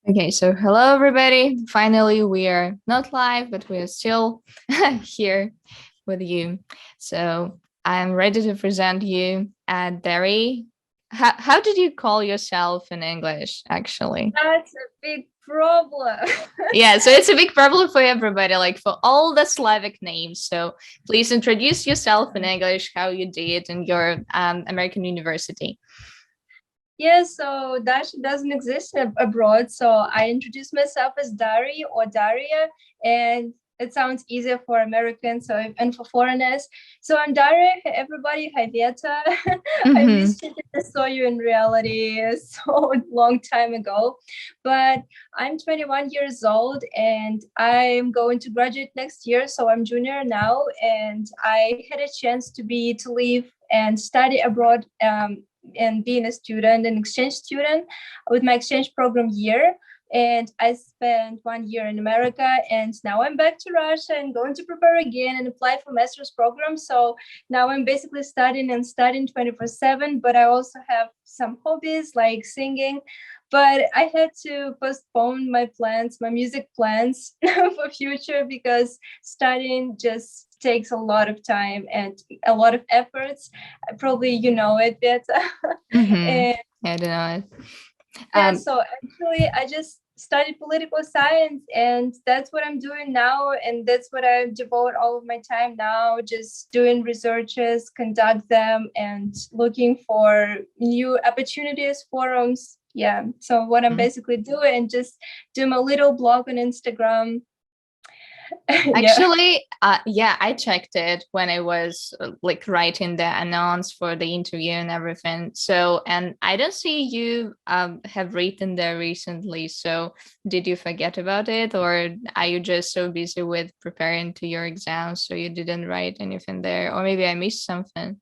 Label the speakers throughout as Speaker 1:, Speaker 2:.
Speaker 1: Okay, so hello everybody. Finally, we are not live, but we are still here with you. So I'm ready to present you Derry. How did you call yourself in English, actually?
Speaker 2: That's a big problem.
Speaker 1: Yeah, so it's a big problem for everybody, like for all the Slavic names. So please introduce yourself in English, how you did in your American university.
Speaker 2: Yeah, so Dash doesn't exist abroad. So I introduce myself as Dari or Daria, and it sounds easier for Americans and for foreigners. So I'm Daria. Hey, everybody. Hi, Veta. I
Speaker 1: Mm-hmm.
Speaker 2: missed you. I saw you in reality so long time ago. But I'm 21 years old and I'm going to graduate next year. So I'm junior now, and I had a chance to leave and study abroad and being a student, an exchange student with my exchange program year. And I spent 1 year in America, and now I'm back to Russia and going to prepare again and apply for master's program. So now I'm basically studying 24/7, but I also have some hobbies like singing. But I had to postpone my plans, my music plans for future, because studying just takes a lot of time and a lot of efforts. Probably you know it, Veta.
Speaker 1: Mm-hmm.
Speaker 2: And
Speaker 1: I don't know it.
Speaker 2: yeah, so actually I just studied political science, and that's what I'm doing now, and that's what I devote all of my time now, just doing researches, conduct them, and looking for new opportunities, forums. Yeah, so what I'm basically doing, just do my little blog on Instagram. Yeah.
Speaker 1: Actually, yeah, I checked it when I was like writing the announce for the interview and everything. So, and I don't see you have written there recently. So, did you forget about it, or are you just so busy with preparing to your exams so you didn't write anything there, or maybe I missed something?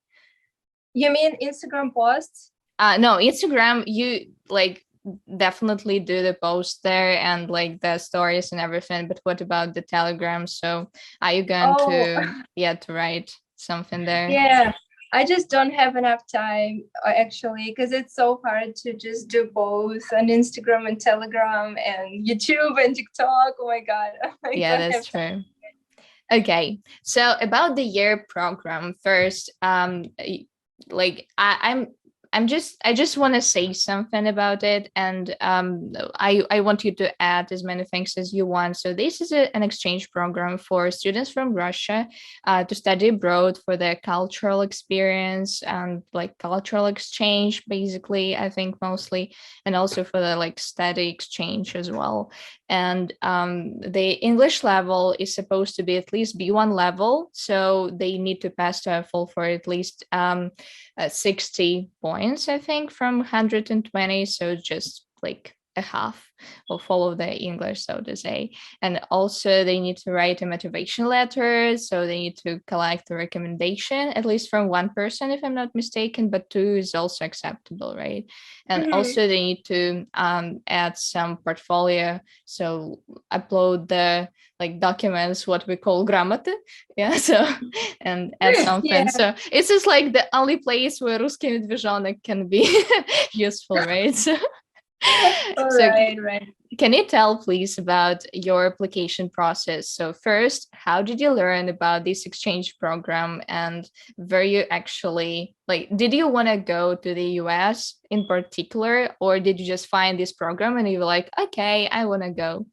Speaker 2: You mean Instagram posts?
Speaker 1: No, Instagram, you like definitely do the post there and like the stories and everything, but what about the Telegram? So are you going
Speaker 2: Oh,
Speaker 1: to write something there?
Speaker 2: yeah. I just don't have enough time actually, because it's so hard to just do both on Instagram and Telegram and YouTube and TikTok. Oh my God. I
Speaker 1: Yeah,
Speaker 2: don't
Speaker 1: that's
Speaker 2: have time.
Speaker 1: true. Okay, so about the year program first, like I just want to say something about it, and I want you to add as many things as you want. So this is an exchange program for students from Russia to study abroad for their cultural experience and like cultural exchange, basically, I think mostly, and also for the like study exchange as well. And the English level is supposed to be at least B1 level, so they need to pass TOEFL for at least 60 points, I think, from 120. So just like a half will follow the English, so to say. And also they need to write a motivation letter. So they need to collect a recommendation, at least from one person, if I'm not mistaken, but two is also acceptable, right? And
Speaker 2: Mhm.
Speaker 1: also they need to add some portfolio. So upload the like documents, what we call грамоты. Yeah, so and add something.
Speaker 2: Yeah.
Speaker 1: So it's just like the only place where русский медвежонок can be useful, right? So,
Speaker 2: All
Speaker 1: so
Speaker 2: right.
Speaker 1: can you tell please about your application process? So first, how did you learn about this exchange program, and were you actually like, did you want to go to the US in particular, or did you just find this program and you were like, okay, I want to go?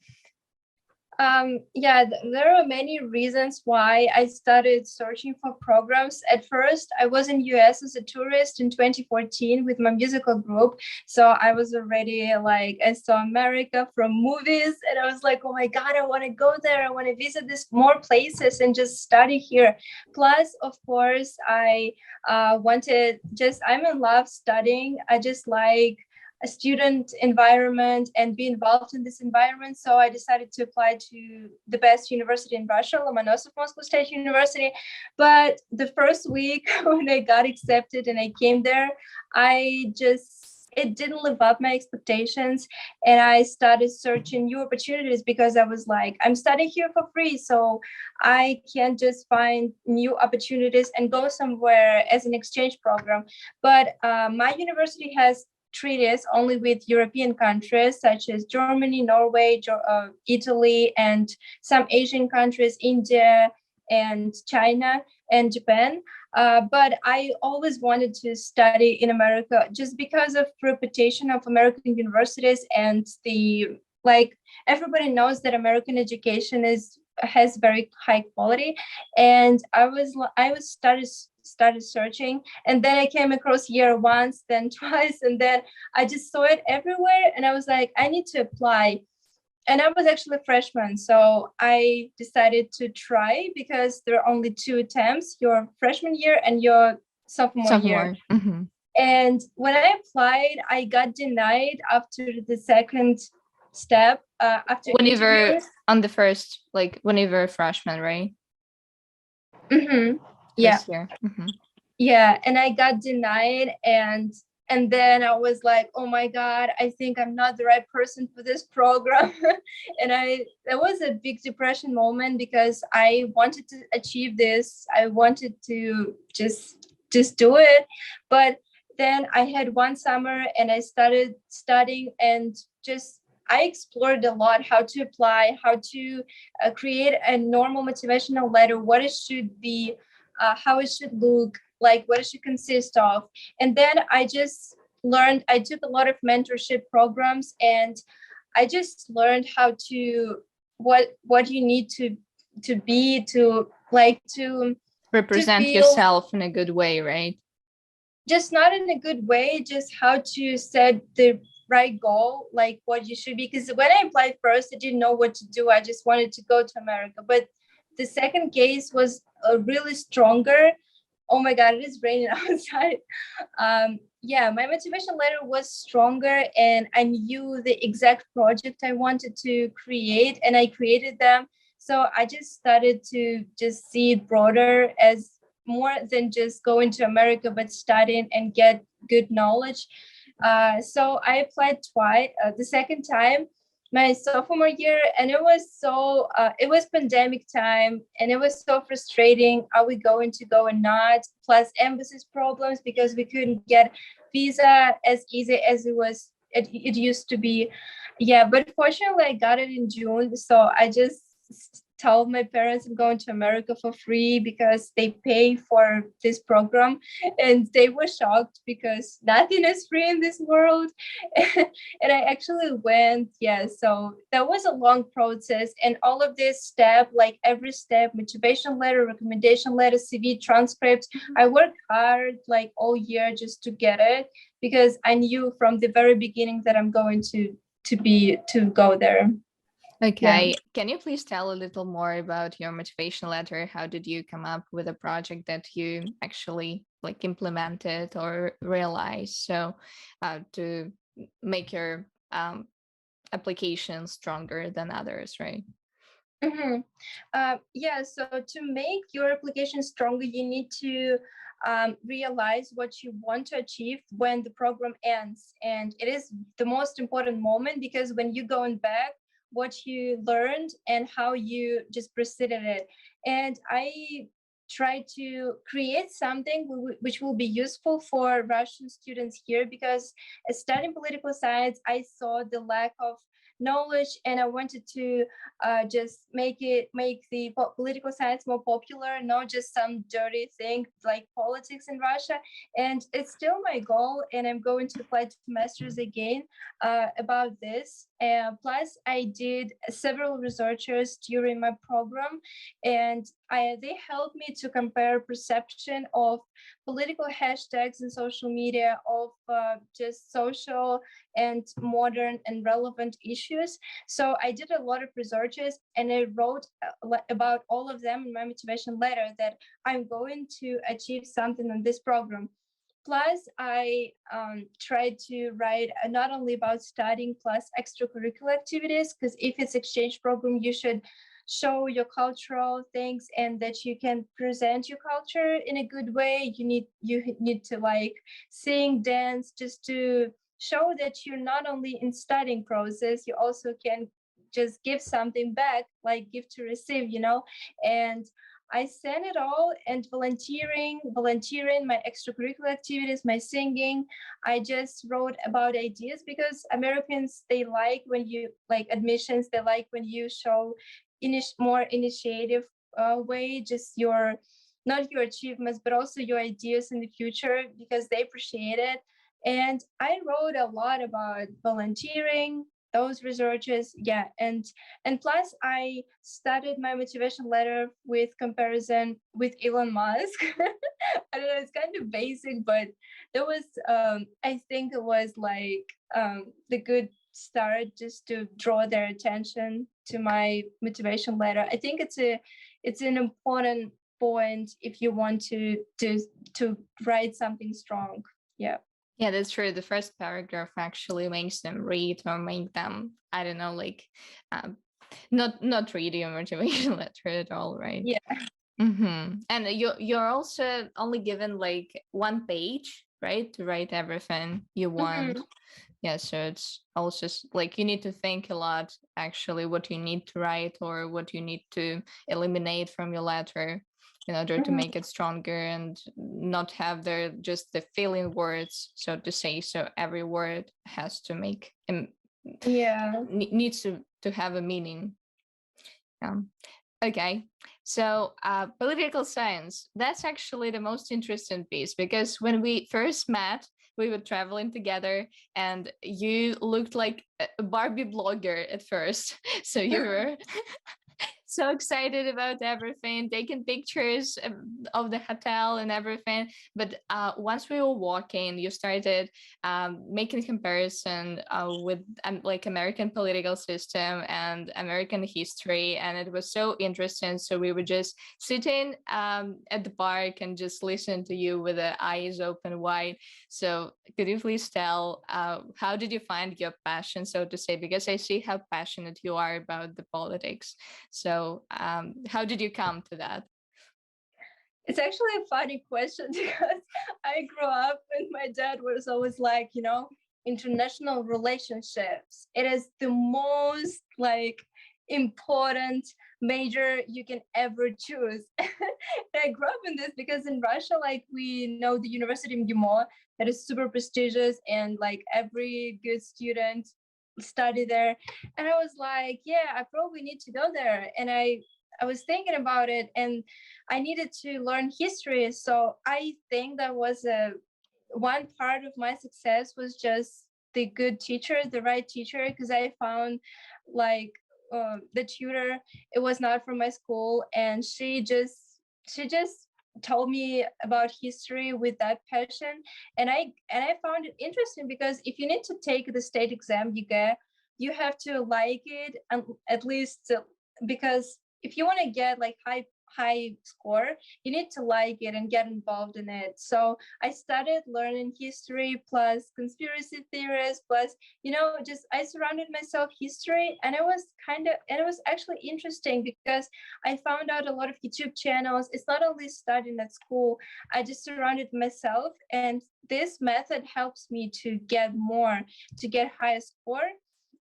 Speaker 2: Yeah, there are many reasons why I started searching for programs. At first, I was in US as a tourist in 2014 with my musical group. So I was already like, I saw America from movies, and I was like, oh my God, I want to go there. I want to visit this more places and just study here. Plus, of course, I wanted just, I'm in love studying. I just like a student environment and be involved in this environment. So I decided to apply to the best university in Russia, Lomonosov Moscow State University. But the first week when I got accepted and I came there, it didn't live up my expectations, and I started searching new opportunities because I was like, I'm studying here for free, so I can't just find new opportunities and go somewhere as an exchange program. But my university has treaties only with European countries such as Germany, Norway, Italy, and some Asian countries, India and China and Japan. But I always wanted to study in America just because of reputation of American universities, and the like everybody knows that American education has very high quality. And I started searching, and then I came across Year once, then twice, and then I just saw it everywhere, and I was like, I need to apply. And I was actually a freshman, so I decided to try because there are only 2 attempts, your freshman year and your sophomore year.
Speaker 1: Mm-hmm.
Speaker 2: And when I applied, I got denied after the second step. After
Speaker 1: when you were
Speaker 2: interviews.
Speaker 1: on the first, like when you were a freshman, right?
Speaker 2: Mm-hmm. Yeah.
Speaker 1: Mm-hmm.
Speaker 2: Yeah, and I got denied, and then I was like, oh my God, I think I'm not the right person for this program. And that was a big depression moment because I wanted to achieve this. I wanted to just do it. But then I had one summer and I started studying, and just I explored a lot how to apply, how to create a normal motivational letter, what it should be, how it should look, like what it should consist of. And then I just learned, I took a lot of mentorship programs, and I just learned how to, what you need to be, to like to
Speaker 1: represent
Speaker 2: to
Speaker 1: yourself in a good way, right?
Speaker 2: Just not in a good way, just how to set the right goal, like what you should be. Because when I applied first, I didn't know what to do. I just wanted to go to America. But the second case was really stronger. Oh my God, it is raining outside. Yeah, my motivation letter was stronger, and I knew the exact project I wanted to create, and I created them. So I just started to just see it broader as more than just going to America, but studying and get good knowledge. So I applied twice. The second time, my sophomore year, and it was pandemic time, and it was so frustrating. Are we going to go or not? Plus embassies problems because we couldn't get visa as easy as it used to be. Yeah, but fortunately I got it in June, so I just told my parents I'm going to America for free because they pay for this program, and they were shocked because nothing is free in this world. And I actually went. Yeah, so that was a long process, and all of this step, like every step, motivation letter, recommendation letter, CV, transcript, I worked hard like all year just to get it, because I knew from the very beginning that I'm going to go there.
Speaker 1: Okay. Yeah. Can you please tell a little more about your motivation letter? How did you come up with a project that you actually like implemented or realized? So to make your application stronger than others, right?
Speaker 2: Mm-hmm. Yeah, so to make your application stronger, you need to realize what you want to achieve when the program ends. And it is the most important moment, because when you're going back, what you learned and how you just proceeded it. And I try to create something which will be useful for Russian students here, because studying political science, I saw the lack of knowledge, and I wanted to just make the political science more popular, not just some dirty thing like politics in Russia. And it's still my goal, and I'm going to apply to masters again about this. Plus, I did several researchers during my program, and they helped me to compare perception of political hashtags in social media, of just social and modern and relevant issues. So I did a lot of researches, and I wrote about all of them in my motivation letter, that I'm going to achieve something on this program. Plus, I tried to write not only about studying plus extracurricular activities, because if it's exchange program, you should show your cultural things and that you can present your culture in a good way. You need to like sing, dance, just to show that you're not only in studying process, you also can just give something back, like give to receive, And I sent it all, and volunteering, my extracurricular activities, my singing. I just wrote about ideas because Americans, they like when you like admissions, they like when you show more initiative way, just your not your achievements, but also your ideas in the future because they appreciate it. And I wrote a lot about volunteering, those researches, yeah, and plus I started my motivation letter with comparison with Elon Musk. I don't know, it's kind of basic, but there was I think it was like the good start just to draw their attention to my motivation letter. I think it's an important point if you want to write something strong. Yeah.
Speaker 1: Yeah, that's true. The first paragraph actually makes them read or make them, I don't know, like not read your motivation letter at all, right?
Speaker 2: Yeah.
Speaker 1: Mm-hmm. And you're also only given like one page, right, to write everything you want.
Speaker 2: Mm-hmm.
Speaker 1: Yeah, so it's also like you need to think a lot actually what you need to write or what you need to eliminate from your letter in order to make it stronger and not have just the filling words, so to say. So every word has to make needs to have a meaning. Okay, so political science, that's actually the most interesting piece, because when we first met, we were traveling together and you looked like a Barbie blogger at first. So you were so excited about everything, taking pictures of the hotel and everything. But once we were walking, you started making comparison with like American political system and American history, and it was so interesting. So we were just sitting at the park and just listening to you with the eyes open wide. So could you please tell how did you find your passion, so to say, because I see how passionate you are about the politics. So how did you come to that?
Speaker 2: It's actually a funny question because I grew up and my dad was always like, international relationships. It is the most like important major you can ever choose. And I grew up in this because in Russia, like we know the University of Yumo that is super prestigious and like every good student study there. And I was like, yeah, I probably need to go there. And I was thinking about it and I needed to learn history. So I think that was one part of my success was just the good teacher, the right teacher, because I found like the tutor, it was not from my school, and she just told me about history with that passion, and I found it interesting because if you need to take the state exam, you have to like it, and at least because if you want to get like high score, you need to like it and get involved in it. So I started learning history plus conspiracy theories plus just I surrounded myself history, and it was actually interesting because I found out a lot of YouTube channels. It's not only studying at school, I just surrounded myself, and this method helps me to get higher score.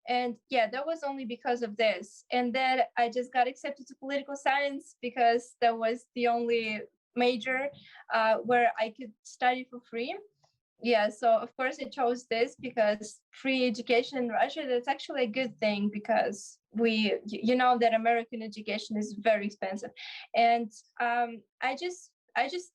Speaker 2: And yeah, that was only because of this. And then I just got accepted to political science because that was the only major where I could study for free. Yeah, so of course I chose this because free education in Russia, that's actually a good thing because you know that American education is very expensive. And I just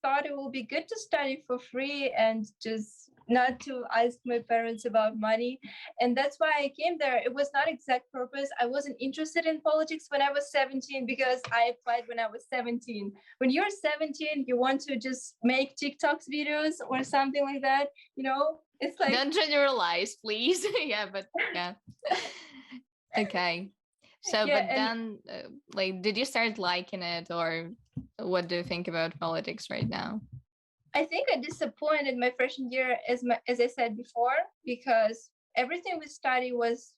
Speaker 2: thought it would be good to study for free and just not to ask my parents about money. And that's why I came there. It was not exact purpose. I wasn't interested in politics when I was 17 because I applied when I was 17. When you're 17, you want to just make TikToks videos or something like that. It's like...
Speaker 1: Don't generalize, please. Yeah, but yeah. Okay. So, yeah, but then, like, did you start liking it, or what do you think about politics right now?
Speaker 2: I think I disappointed my freshman year, as I said before, because everything we studied was,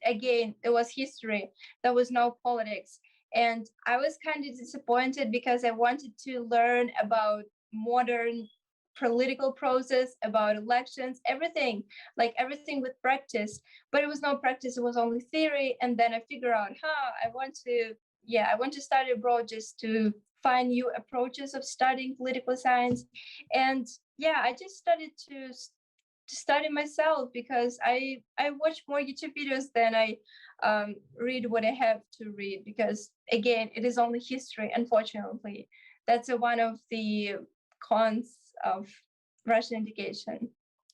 Speaker 2: again, it was history. There was no politics. And I was kind of disappointed because I wanted to learn about modern political process, about elections, everything with practice. But it was no practice, it was only theory. And then I figured out, I want to study abroad just to find new approaches of studying political science. And yeah, I just started to study myself because I watch more YouTube videos than I read what I have to read, because again, it is only history, unfortunately. That's one of the cons of Russian education.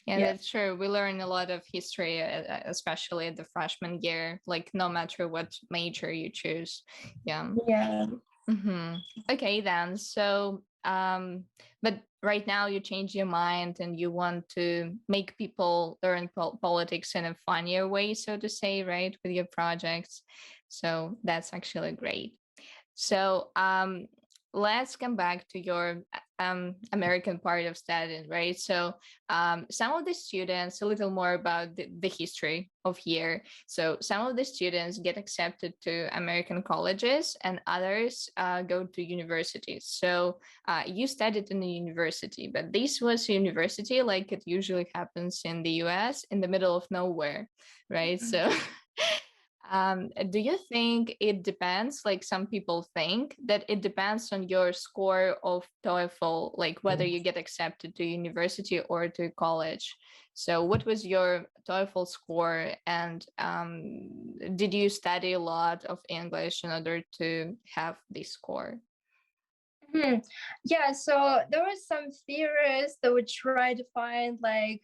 Speaker 1: Yeah, that's true. We learn a lot of history, especially at the freshman year, like no matter what major you choose. Yeah.
Speaker 2: Yeah.
Speaker 1: Okay, then. So, but right now you change your mind and you want to make people learn politics in a funnier way, so to say, right, with your projects. So that's actually great. So, let's come back to your American part of studying, right? So some of the students, a little more about the history of here. So some of the students get accepted to American colleges and others go to universities. So you studied in a university, but this was a university like it usually happens in the US, in the middle of nowhere, right? So do you think it depends, like some people think that it depends on your score of TOEFL, like whether you get accepted to university or to college? So what was your TOEFL score, and did you study a lot of English in order to have this score?
Speaker 2: Yeah, so there were some theorists that would try to find like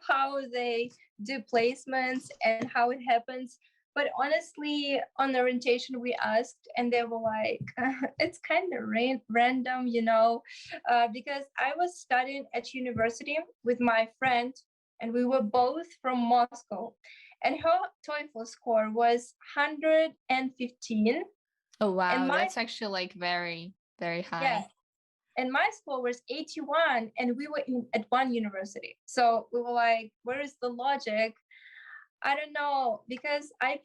Speaker 2: how they do placements and how it happens. But honestly, on the orientation, we asked, and they were like, it's kind of random, because I was studying at university with my friend, and we were both from Moscow, and her TOEFL score was 115.
Speaker 1: Oh, wow. That's actually like very, very high.
Speaker 2: Yeah. And my score was 81, and we were at one university. So we were like, where is the logic? I don't know, because I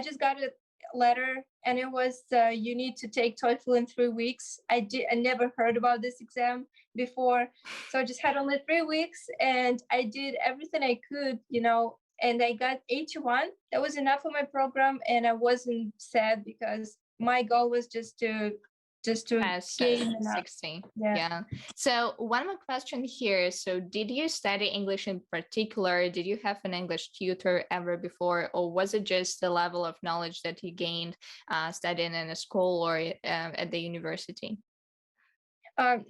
Speaker 2: just got a letter, and it was you need to take TOEFL in 3 weeks. I never heard about this exam before, so I just had only 3 weeks, and I did everything I could, and I got 81. That was enough for my program, and I wasn't sad because my goal was just to
Speaker 1: Pass
Speaker 2: gain
Speaker 1: 60. Yeah. So one more question here. So did you study English in particular? Did you have an English tutor ever before, or was it just the level of knowledge that you gained studying in a school or at the university?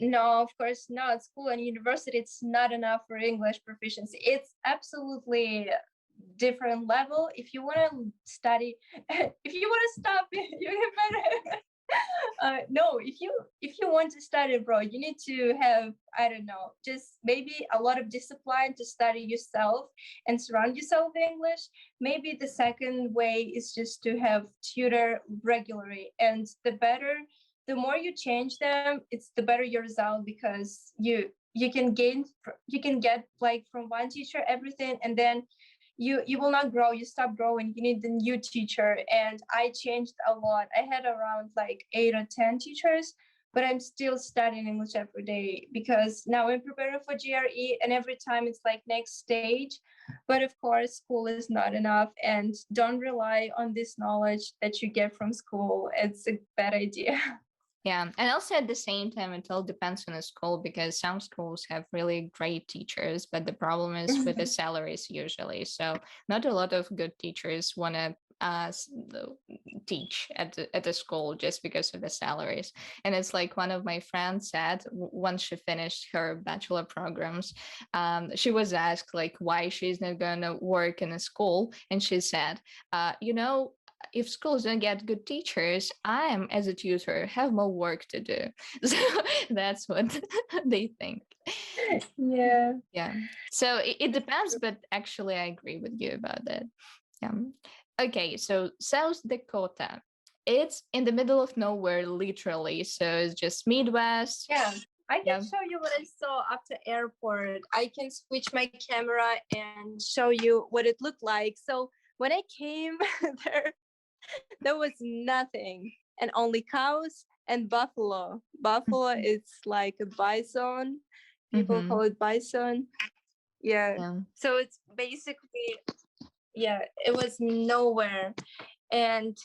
Speaker 2: No, of course not. School and university, it's not enough for English proficiency. It's absolutely different level. If you want to study, if you want to stop, you better. No, if you want to study abroad, you need to have, I don't know, just maybe a lot of discipline to study yourself and surround yourself with English. Maybe the second way is just to have tutor regularly, and the more you change them, it's the better your result, because you can get like from one teacher everything, and then you will not grow. You stop growing. You need the new teacher. And I changed a lot. I had around like 8 or 10 teachers, but I'm still studying English every day, because now I'm preparing for GRE, and every time it's like next stage. But of course, school is not enough, and don't rely on this knowledge that you get from school. It's a bad idea.
Speaker 1: Yeah, and also at the same time, it all depends on the school, because some schools have really great teachers, but the problem is with the salaries usually. So not a lot of good teachers want to teach at the school just because of the salaries. And it's like one of my friends said, once she finished her bachelor programs, she was asked like why she's not going to work in a school, and she said, if schools don't get good teachers, I am, as a tutor, have more work to do. So that's what they think.
Speaker 2: Yeah.
Speaker 1: Yeah. So it depends, but actually I agree with you about that. Yeah. Okay, so South Dakota. It's in the middle of nowhere, literally. So it's just Midwest.
Speaker 2: Yeah. I can show you what I saw after airport. I can switch my camera and show you what it looked like. So when I came there was nothing, and only cows and buffalo. Buffalo is like a bison. People call it bison. Yeah. So it's basically, it was nowhere. And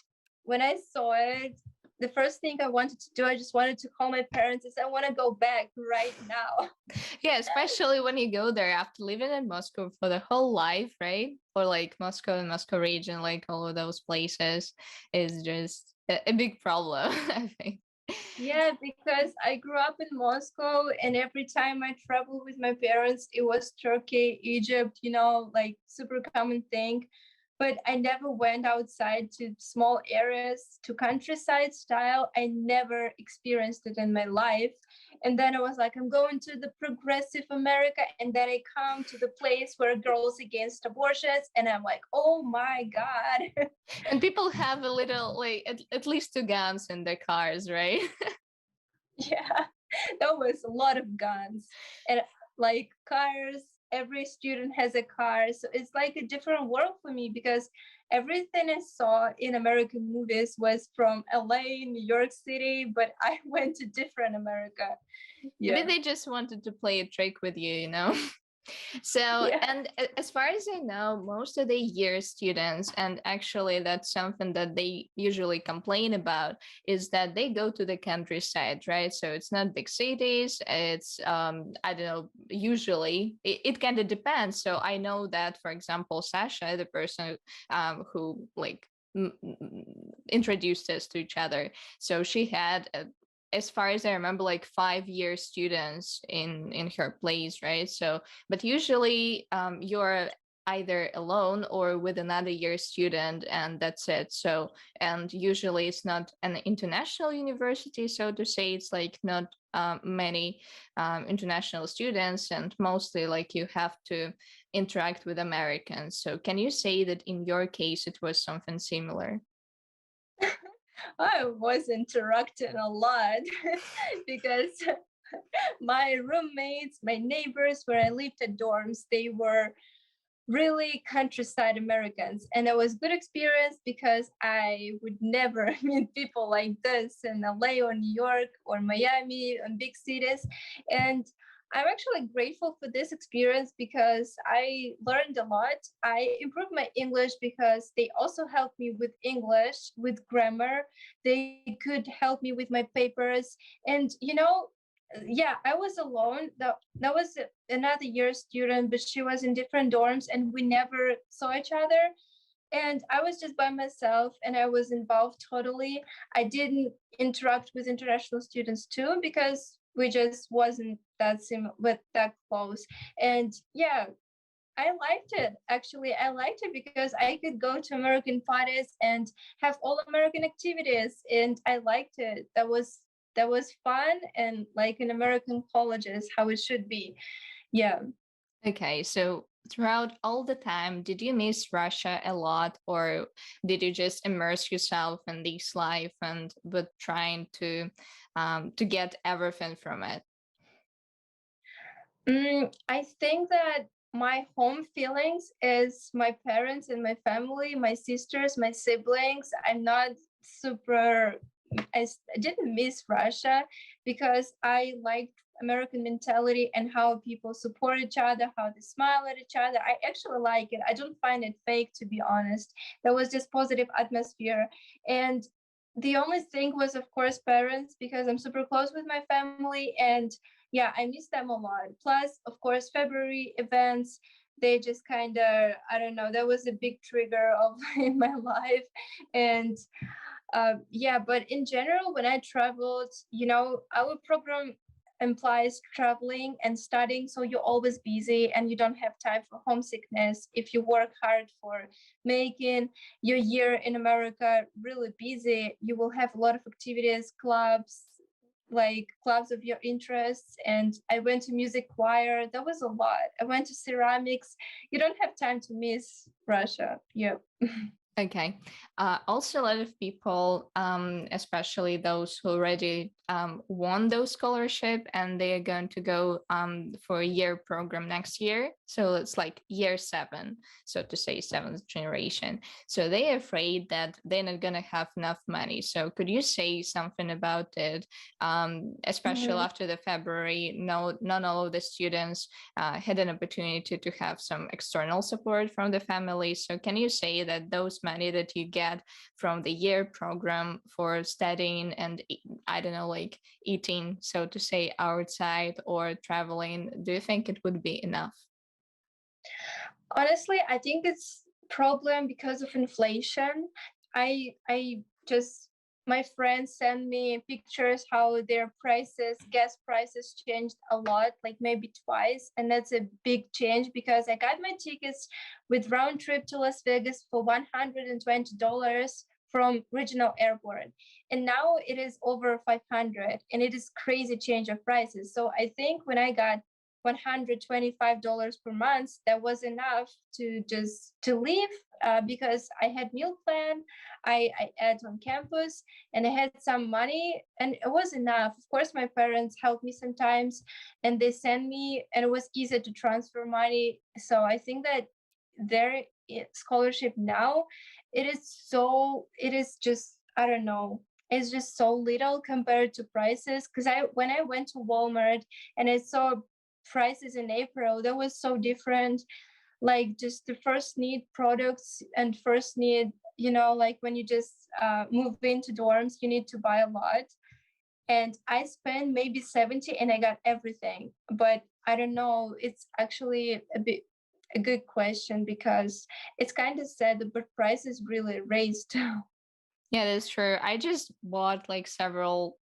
Speaker 2: when I saw it, the first thing I wanted to do, I just wanted to call my parents and say, I want to go back right now.
Speaker 1: Yeah, especially when you go there after living in Moscow for the whole life, right? Or like Moscow and Moscow region, like all of those places is just a big problem, I think.
Speaker 2: Yeah, because I grew up in Moscow, and every time I traveled with my parents, it was Turkey, Egypt, like super common thing. But I never went outside to small areas, to countryside style. I never experienced it in my life. And then I was like, I'm going to the progressive America. And then I come to the place where girls against abortions. And I'm like, oh my God.
Speaker 1: And people have a little, like, at least 2 guns in their cars, right?
Speaker 2: Yeah, that was a lot of guns. And like cars, every student has a car. So it's like a different world for me, because everything I saw in American movies was from LA, New York City, but I went to different America. Yeah.
Speaker 1: Maybe they just wanted to play a trick with you, So,
Speaker 2: Yeah.
Speaker 1: and as far as I know, most of the year students, and actually that's something that they usually complain about, is that they go to the countryside, right? So it's not big cities. It's, I don't know, usually it kind of depends. So I know that, for example, Sasha, the person who like introduced us to each other. So she had as far as I remember, like 5-year students in her place, right? So, but usually you're either alone or with another year student, and that's it. So, and usually it's not an international university, so to say. It's like not many international students, and mostly like you have to interact with Americans. So, can you say that in your case it was something similar?
Speaker 2: I was interacting a lot because my roommates, my neighbors where I lived at dorms, they were really countryside Americans. And it was good experience because I would never meet people like this in LA or New York or Miami and big cities. And I'm actually grateful for this experience because I learned a lot. I improved my English because they also helped me with English, with grammar. They could help me with my papers. And, yeah, I was alone. That was another year student, but she was in different dorms and we never saw each other. And I was just by myself and I was involved totally. I didn't interact with international students too because we just wasn't that that close. And yeah, I liked it. Actually, I liked it because I could go to American parties and have all American activities, and I liked it. That was fun and like in American colleges, how it should be. Yeah.
Speaker 1: Okay, so throughout all the time, did you miss Russia a lot, or did you just immerse yourself in this life and but trying to get everything from it?
Speaker 2: I think that my home feelings is my parents and my family, my sisters, my siblings. I'm not super. I didn't miss Russia because I liked American mentality and how people support each other, how they smile at each other. I actually like it. I don't find it fake, to be honest. There was just positive atmosphere. And the only thing was, of course, parents, because I'm super close with my family. And yeah, I miss them a lot. Plus, of course, February events, they just kind of, I don't know, that was a big trigger of in my life. And yeah, but in general, when I traveled, our program implies traveling and studying, so you're always busy and you don't have time for homesickness. If you work hard for making your year in America really busy, you will have a lot of activities, clubs, like clubs of your interests. And I went to music choir. That was a lot. I went to ceramics. You don't have time to miss Russia. Yeah.
Speaker 1: Okay. Also, a lot of people, especially those who already won those scholarship and they are going to go for a year program next year. So it's like year 7, so to say, 7th generation. So they're afraid that they're not going to have enough money. So could you say something about it? Especially after the February, not all of the students had an opportunity to have some external support from the family. So can you say that those this money that you get from the year program for studying and I don't know, like eating, so to say, outside or traveling, do you think it would be enough?
Speaker 2: Honestly, I think it's problem because of inflation. I just my friends send me pictures how their gas prices changed a lot, like maybe twice, and that's a big change because I got my tickets with round trip to Las Vegas for $120 from regional airport, and now it is over 500, and it is crazy change of prices. So I think when I got $125 per month, that was enough to live, because I had meal plan, I ate on campus, and I had some money, and it was enough. Of course, my parents helped me sometimes, and they sent me, and it was easy to transfer money. So I think that their scholarship now, it is just, I don't know, it's just so little compared to prices. Because when I went to Walmart and I saw prices in April, that was so different. Like just the first need products and first need, like when you just move into dorms, you need to buy a lot. And I spent maybe 70 and I got everything. But I don't know, it's actually a good question, because it's kind of sad, but prices really raised.
Speaker 1: Yeah, that's true. I just bought like several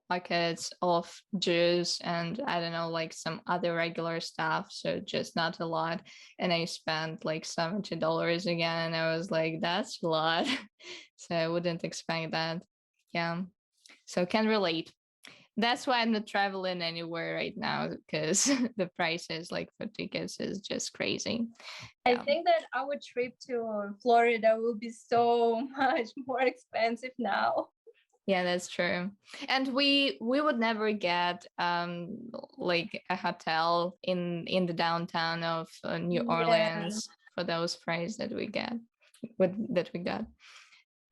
Speaker 1: buckets of juice and I don't know, like some other regular stuff, so just not a lot, and I spent like $70 again, and I was like, that's a lot. So I wouldn't expect that. Yeah, so can relate. That's why I'm not traveling anywhere right now, because the prices like for tickets is just crazy.
Speaker 2: I think that our trip to Florida will be so much more expensive now.
Speaker 1: Yeah, that's true. And we would never get like a hotel in the downtown of New Orleans for those prices that we got.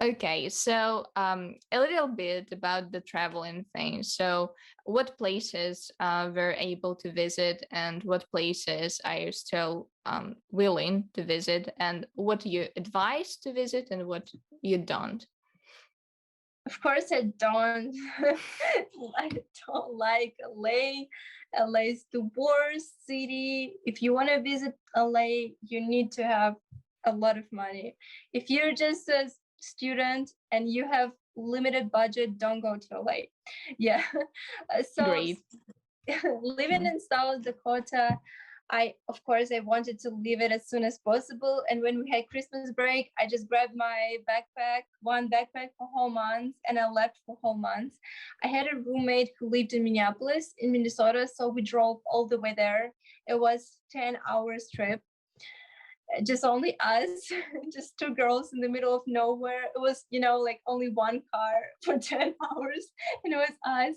Speaker 1: Okay, so a little bit about the traveling thing. So what places were able to visit, and what places are you still willing to visit, and what you advise to visit and what you don't?
Speaker 2: Of course, I don't. I don't like LA. LA is the worst city. If you want to visit LA, you need to have a lot of money. If you're just a student and you have limited budget, don't go to LA. Yeah. So
Speaker 1: Great.
Speaker 2: living in South Dakota, I wanted to leave it as soon as possible. And when we had Christmas break, I just grabbed my one backpack for whole month, and I left for whole month. I had a roommate who lived in Minneapolis, in Minnesota, so we drove all the way there. It was 10 hours trip. Just only us, just two girls in the middle of nowhere. It was, like only one car for 10 hours, and it was us.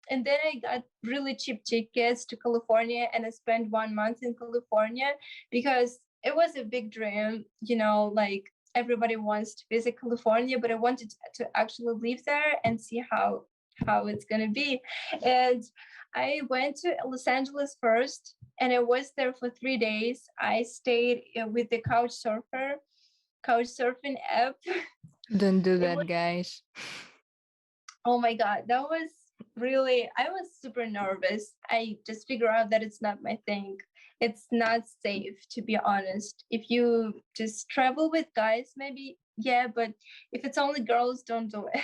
Speaker 2: And then I got really cheap tickets to California, and I spent 1 month in California because it was a big dream, like everybody wants to visit California, but I wanted to actually live there and see how it's going to be. And I went to Los Angeles first, and I was there for 3 days. I stayed with the couch surfing app.
Speaker 1: Don't do that, guys.
Speaker 2: Oh my God, that was I was super nervous. I just figured out that it's not my thing. It's not safe, to be honest. If you just travel with guys, maybe, yeah, but if it's only girls, don't do it.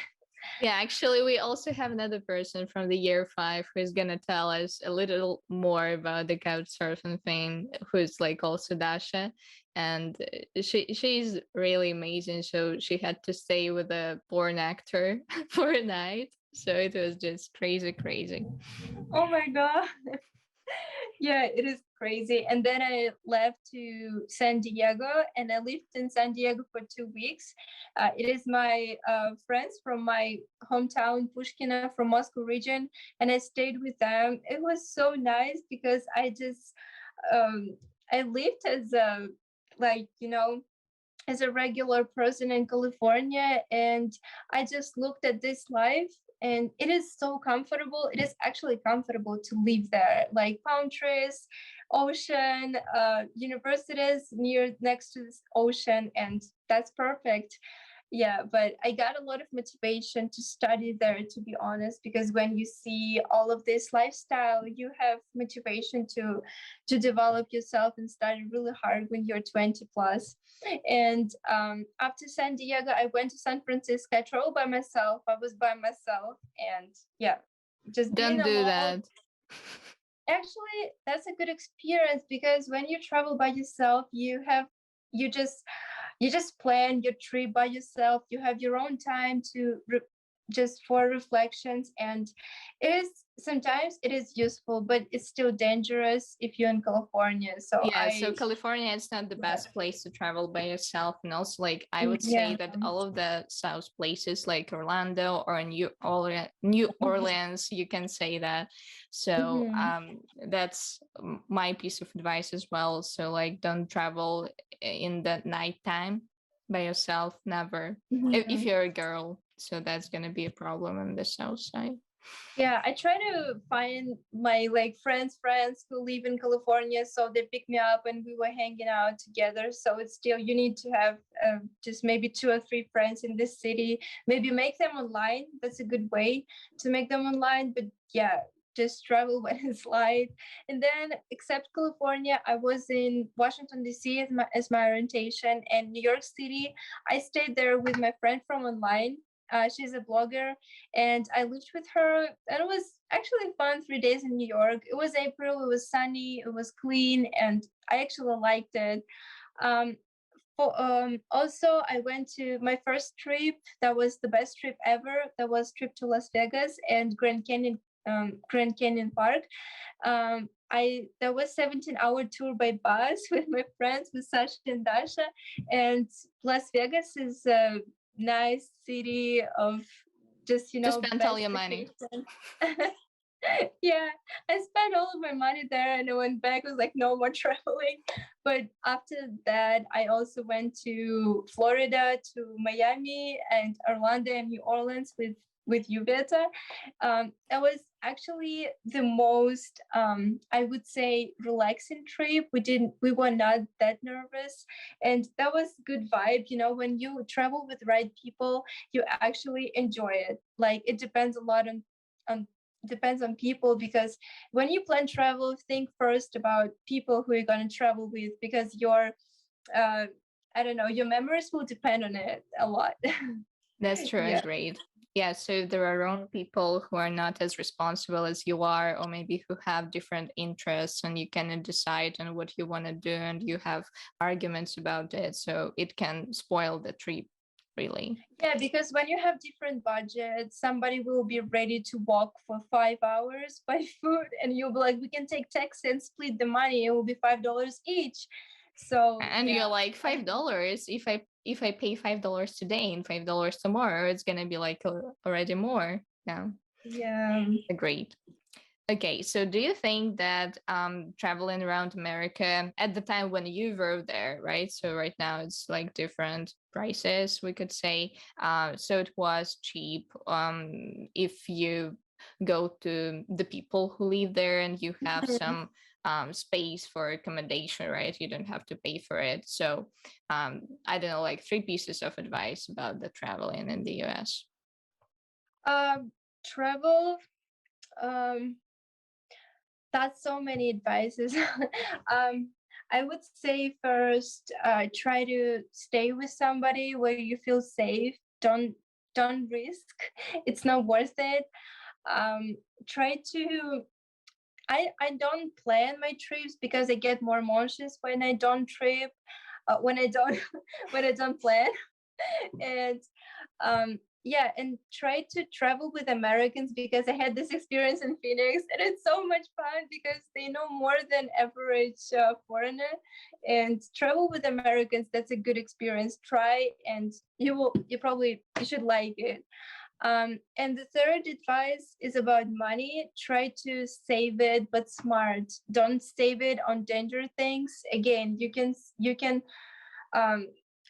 Speaker 1: Yeah, actually, we also have another person from the year 5 who is gonna tell us a little more about the couch surfing thing, who's like also Dasha, and she's really amazing. So she had to stay with a porn actor for a night. So it was just crazy.
Speaker 2: Oh my God. Yeah, it is crazy. And then I left to San Diego, and I lived in San Diego for 2 weeks. It is my friends from my hometown, Pushkina, from Moscow region, and I stayed with them. It was so nice because I just I lived as a as a regular person in California, and I just looked at this life, and it is so comfortable. It is actually comfortable to live there, like palm trees, ocean, universities next to this ocean, and that's perfect. Yeah, but I got a lot of motivation to study there, to be honest, because when you see all of this lifestyle, you have motivation to develop yourself and study really hard when you're 20 plus. And after San Diego, I went to San Francisco. I traveled by myself. I was by myself, and yeah, just
Speaker 1: Don't
Speaker 2: being
Speaker 1: do
Speaker 2: alone.
Speaker 1: that.
Speaker 2: Actually, that's a good experience, because when you travel by yourself, you just plan your trip by yourself. You have your own time to just for reflections, and sometimes it is useful, but it's still dangerous if you're in California. So
Speaker 1: Yeah, so California is not the best place to travel by yourself, and also like I would say that all of the south places like Orlando or New Orleans, you can say that. So that's my piece of advice as well. So like, don't travel in the nighttime by yourself, never. If you're a girl, so that's gonna be a problem on the south side.
Speaker 2: Yeah, I try to find my like friends who live in California, so they pick me up and we were hanging out together. So it's still, you need to have just maybe 2 or 3 friends in this city. Maybe make them online. That's a good way to make them online. But yeah, just travel when it's light. And then, except California, I was in Washington D.C. as my orientation, and New York City. I stayed there with my friend from online. She's a blogger, and I lived with her, and it was actually fun. 3 days in New York. It was April. It was sunny. It was clean, and I actually liked it. Also, I went to my first trip. That was the best trip ever. That was trip to Las Vegas and Grand Canyon Park. There was 17-hour tour by bus with my friends, with Sasha and Dasha, and Las Vegas is a nice city of just
Speaker 1: spend all your money.
Speaker 2: Yeah, I spent all of my money there, and I went back. I was like, no more traveling. But after that, I also went to Florida, to Miami, and Orlando and New Orleans with you, Veta. That was actually the most, I would say, relaxing trip. We were not that nervous, and that was good vibe. When you travel with the right people, you actually enjoy it. Like, it depends a lot on people, because when you plan travel, think first about people who you're going to travel with, because your I don't know, your memories will depend on it a lot.
Speaker 1: That's true. Yeah. Great. Yeah, so there are wrong people who are not as responsible as you are, or maybe who have different interests, and you cannot decide on what you want to do, and you have arguments about it, so it can spoil the trip, really.
Speaker 2: Yeah, because when you have different budgets, somebody will be ready to walk for 5 hours by foot, and you'll be like, we can take taxi and split the money. It will be $5 each. So
Speaker 1: you're like, $5. If I pay $5 today and $5 tomorrow, it's gonna be like already more.
Speaker 2: Yeah.
Speaker 1: Great. Okay, so do you think that traveling around America at the time when you were there, right? So right now it's like different prices, we could say. So it was cheap if you go to the people who live there and you have some space for accommodation, right? You don't have to pay for it. So I don't know, like 3 pieces of advice about the traveling in the US.
Speaker 2: Travel, that's so many advices. I would say first, try to stay with somebody where you feel safe. Don't risk. It's not worth it. Try to. I don't plan my trips, because I get more emotions when I don't trip, when I don't plan, and yeah, and try to travel with Americans, because I had this experience in Phoenix, and it's so much fun because they know more than average foreigner. And travel with Americans, that's a good experience. Try, and you should like it. And the third advice is about money. Try to save it, but smart. Don't save it on dangerous things. Again, you can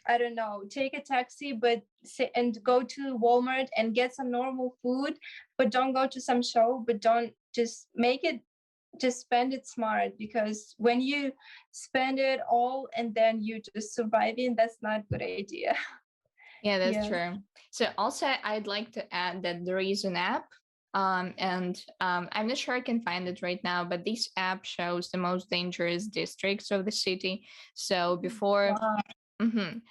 Speaker 2: I don't know, take a taxi, and go to Walmart and get some normal food, but don't go to some show. But don't just make it just spend it smart, because when you spend it all and then you just surviving, that's not a good idea.
Speaker 1: Yeah, that's
Speaker 2: Yeah.
Speaker 1: true. So also, I'd like to add that there is an app, and I'm not sure I can find it right now, but this app shows the most dangerous districts of the city. So before,
Speaker 2: Wow.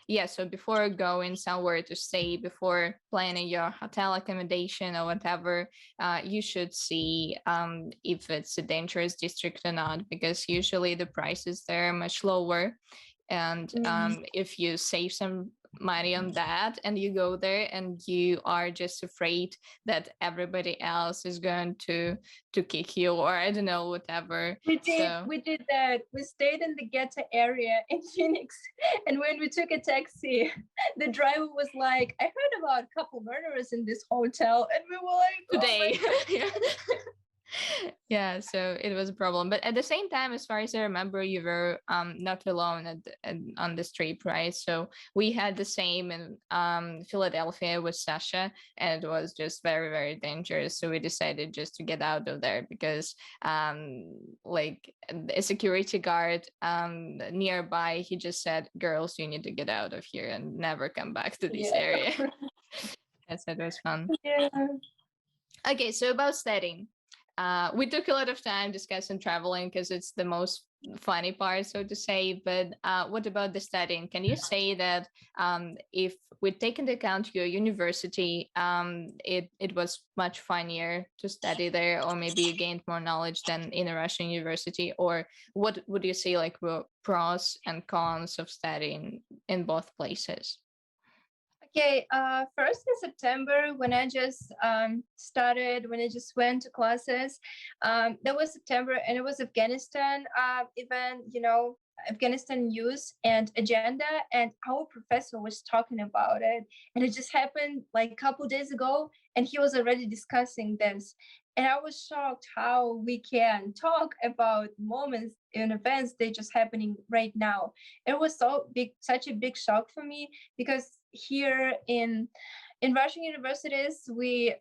Speaker 1: yeah, so before going somewhere to stay, before planning your hotel accommodation or whatever, you should see if it's a dangerous district or not, because usually the prices there are much lower. And if you save some money on that and you go there and you are just afraid that everybody else is going to kick you, or I don't know, whatever.
Speaker 2: We did that. We stayed in the ghetto area in Phoenix, and when we took a taxi, the driver was like, "I heard about a couple murderers in this hotel," and we were like,
Speaker 1: Today.
Speaker 2: "Oh my God."
Speaker 1: Yeah, so it was a problem, but at the same time, as far as I remember, you were not alone on the street, right? So we had the same in Philadelphia with Sasha, and it was just very, very dangerous. So we decided just to get out of there, because like a security guard nearby, he just said, "Girls, you need to get out of here and never come back to this area." That's it was fun.
Speaker 2: Yeah.
Speaker 1: Okay, so about studying. We took a lot of time discussing traveling because it's the most funny part, so to say. But what about the studying? Can you say that if we take into account your university, it was much funnier to study there, or maybe you gained more knowledge than in a Russian university? Or what would you say like were pros and cons of studying in both places?
Speaker 2: Okay, first in September, when I just when I just went to classes, that was September, and it was Afghanistan event, Afghanistan news and agenda, and our professor was talking about it, and it just happened like a couple days ago, and he was already discussing this. And I was shocked how we can talk about moments and events that just happening right now. It was such a big shock for me, because here in Russian universities, we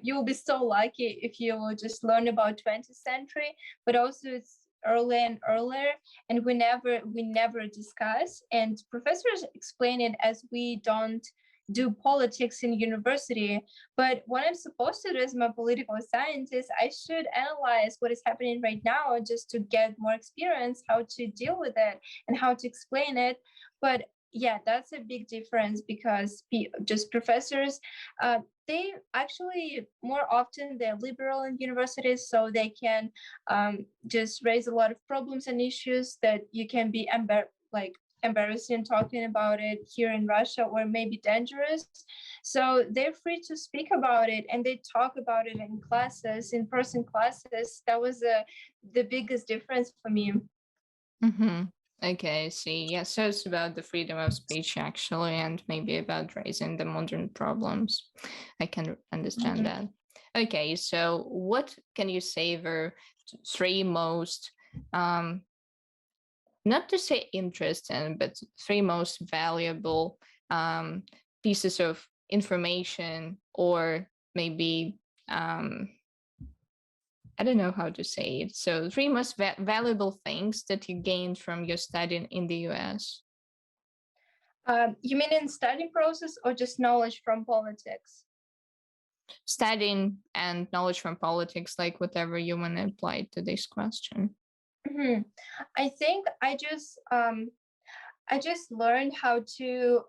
Speaker 2: you'll be so lucky if you will just learn about 20th century, but also it's earlier and earlier, and we never discuss, and professors explain it as we don't do politics in university. But what I'm supposed to do as my political scientist, I should analyze what is happening right now just to get more experience how to deal with it and how to explain it. But yeah, that's a big difference, because just professors, they actually more often they're liberal in universities, so they can just raise a lot of problems and issues that you can be embarrassing talking about it here in Russia, or maybe dangerous. So they're free to speak about it, and they talk about it in classes, in person classes. That was the biggest difference for me.
Speaker 1: Okay, I see. Yeah, so it's about the freedom of speech, actually, and maybe about raising the modern problems. I can understand that. Okay, so what can you say were three most, not to say interesting, but three most valuable pieces of information, or maybe I don't know how to say it. So three most valuable things that you gained from your studying in the US.
Speaker 2: You mean in studying process, or just knowledge from politics? Studying
Speaker 1: and knowledge from politics, like whatever you want to apply to this question.
Speaker 2: I think I just learned how to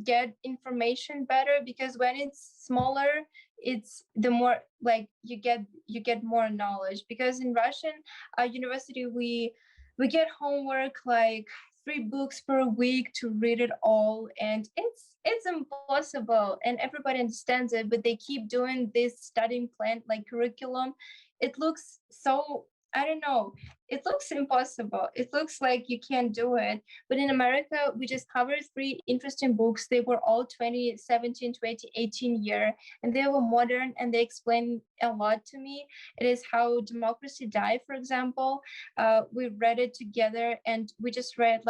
Speaker 2: get information better, because when it's smaller, it's the more like you get more knowledge. Because in Russian university, we get homework like 3 books per week to read it all, and it's impossible, and everybody understands it, but they keep doing this studying plan like curriculum. It looks so, I don't know, it looks impossible. It looks like you can't do it. But in America, we just covered 3 interesting books. They were all 2017, 2018 year, and they were modern, and they explained a lot to me. It is How Democracy Died, for example. We read it together, and we just read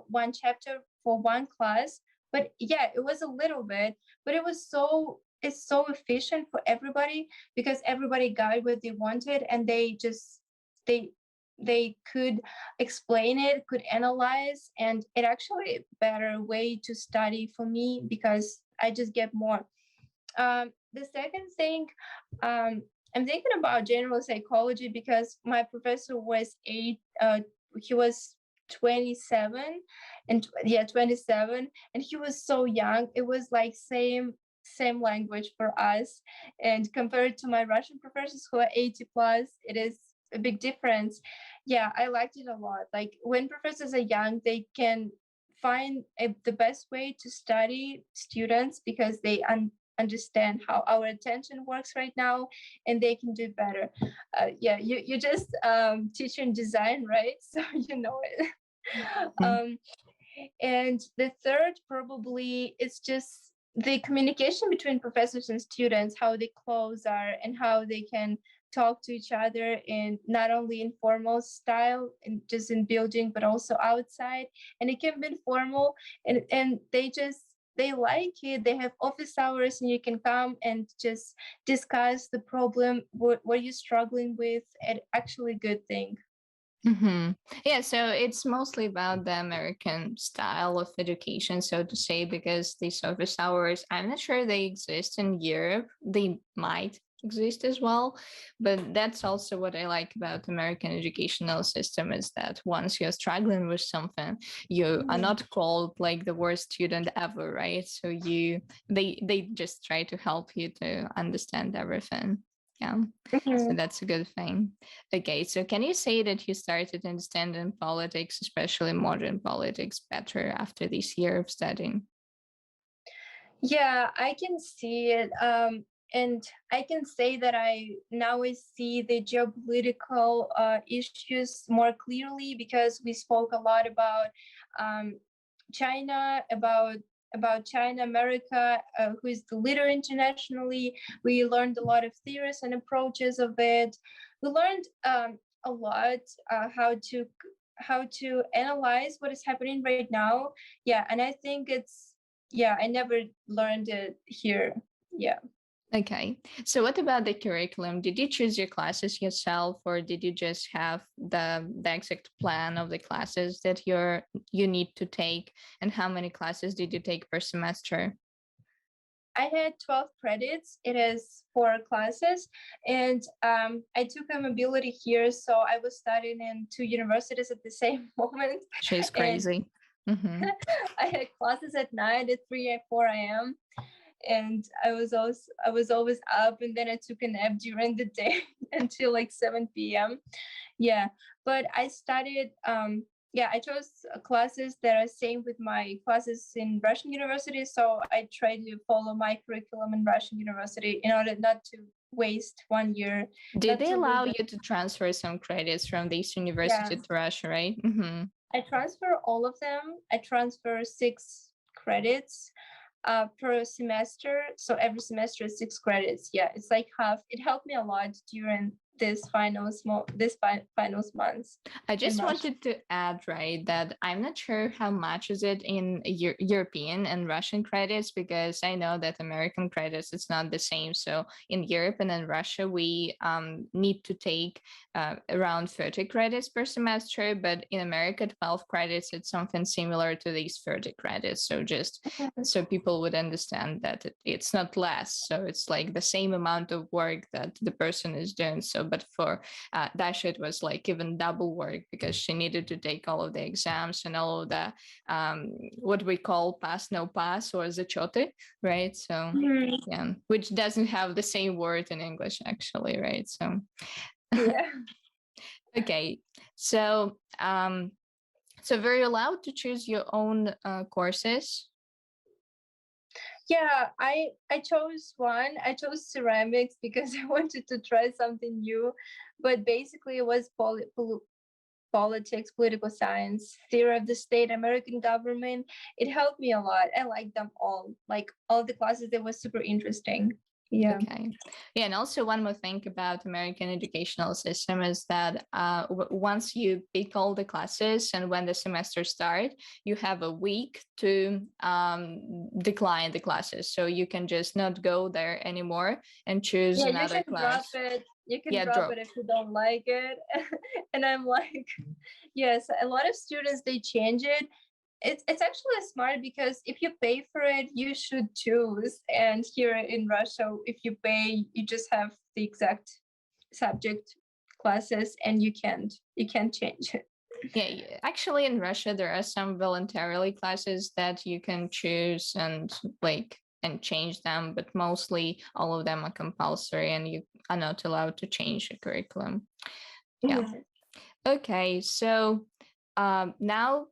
Speaker 2: one chapter for one class. But yeah, it was a little bit, but it's so efficient for everybody, because everybody got what they wanted, and they just they could explain it, could analyze, and it actually a better way to study for me because I just get more. The second thing, I'm thinking about general psychology because my professor was he was 27 and 27, and he was so young. It was like same language for us, and compared to my Russian professors who are 80 plus, it is a big difference. Yeah, I liked it a lot. Like when professors are young, they can find the best way to study students because they understand how our attention works right now, and they can do better. Yeah, you just teaching design, right? So you know it.
Speaker 1: Mhm.
Speaker 2: And the third probably is just the communication between professors and students, how they close are and how they can talk to each other in not only informal style and just in building but also outside, and it can be informal, and they like it. They have office hours and you can come and just discuss the problem, what you're struggling with, and actually good thing.
Speaker 1: Yeah, so it's mostly about the American style of education, so to say, because these office hours, I'm not sure they exist in Europe. They might exist as well, but that's also what I like about American educational system is that once you're struggling with something, you are not called like the worst student ever, right? So they just try to help you to understand everything. Yeah. So
Speaker 2: Mhm.
Speaker 1: that's a good thing. Okay, so can you say that you started understanding politics, especially modern politics, better after this year of studying?
Speaker 2: Yeah, I can see it. And I can say that I see the geopolitical issues more clearly because we spoke a lot about um, China, about China, America, who is the leader internationally. We learned a lot of theories and approaches of it. We learned a lot how to analyze what is happening right now. Yeah, and I think I never learned it here. Yeah.
Speaker 1: Okay, so what about the curriculum? Did you choose your classes yourself, or did you just have the exact plan of the classes that you need to take, and how many classes did you take per semester?
Speaker 2: I had 12 credits. It is 4 classes. And I took a mobility here. So I was studying in 2 universities at the same moment.
Speaker 1: She's
Speaker 2: And
Speaker 1: crazy. Mm-hmm.
Speaker 2: I had classes at night at 3 and 4 a.m. And I was always up, and then I took a nap during the day until like 7 p.m. Yeah, but I studied I chose classes that are same with my classes in Russian university, so I try to follow my curriculum in Russian university in order not to waste 1 year,
Speaker 1: Did
Speaker 2: not
Speaker 1: they
Speaker 2: to lose
Speaker 1: allow
Speaker 2: it.
Speaker 1: you to transfer some credits from this
Speaker 2: Yeah,
Speaker 1: university to Russia, right? Mm-hmm.
Speaker 2: I transfer all of them. I transfer 6 credits per semester. So every semester is 6 credits. Yeah, it's like half. It helped me a lot during finals months
Speaker 1: I
Speaker 2: in
Speaker 1: just
Speaker 2: Russia.
Speaker 1: wanted to add, right, that I'm not sure how much is it in European and Russian credits because I know that American credits it's not the same. So in Europe and in Russia, we need to take around 30 credits per semester, but in America, 12 credits, it's something similar to these 30 credits. So just so people would understand that it's not less. So it's like the same amount of work that the person is doing. So, but for Dasha, it was like even double work because she needed to take all of the exams and all of the what we call pass no pass or зачеты, right? So
Speaker 2: Mhm.
Speaker 1: yeah, which doesn't have the same word in English actually, right? So
Speaker 2: Yeah.
Speaker 1: okay, so so were you allowed to choose your own courses?
Speaker 2: Yeah, I chose one. I chose ceramics because I wanted to try something new, but basically it was politics, political science, theory of the state, American government. It helped me a lot. I liked them all. Like all the classes, they were super interesting. Yeah.
Speaker 1: Okay. Yeah, and also one more thing about American educational system is that once you pick all the classes and when the semester starts, you have a week to decline the classes. So you can just not go there anymore and choose
Speaker 2: Yeah,
Speaker 1: another class.
Speaker 2: drop it. You can
Speaker 1: Yeah,
Speaker 2: drop it if you don't like it. And I'm like, yes, a lot of students, they change it. It's actually smart because if you pay for it, you should choose. And here in Russia, if you pay, you just have the exact subject classes and you can't change it.
Speaker 1: Yeah, actually in Russia there are some voluntarily classes that you can choose and change them, but mostly all of them are compulsory and you are not allowed to change the curriculum. Yeah.
Speaker 2: Mhm.
Speaker 1: Okay, so now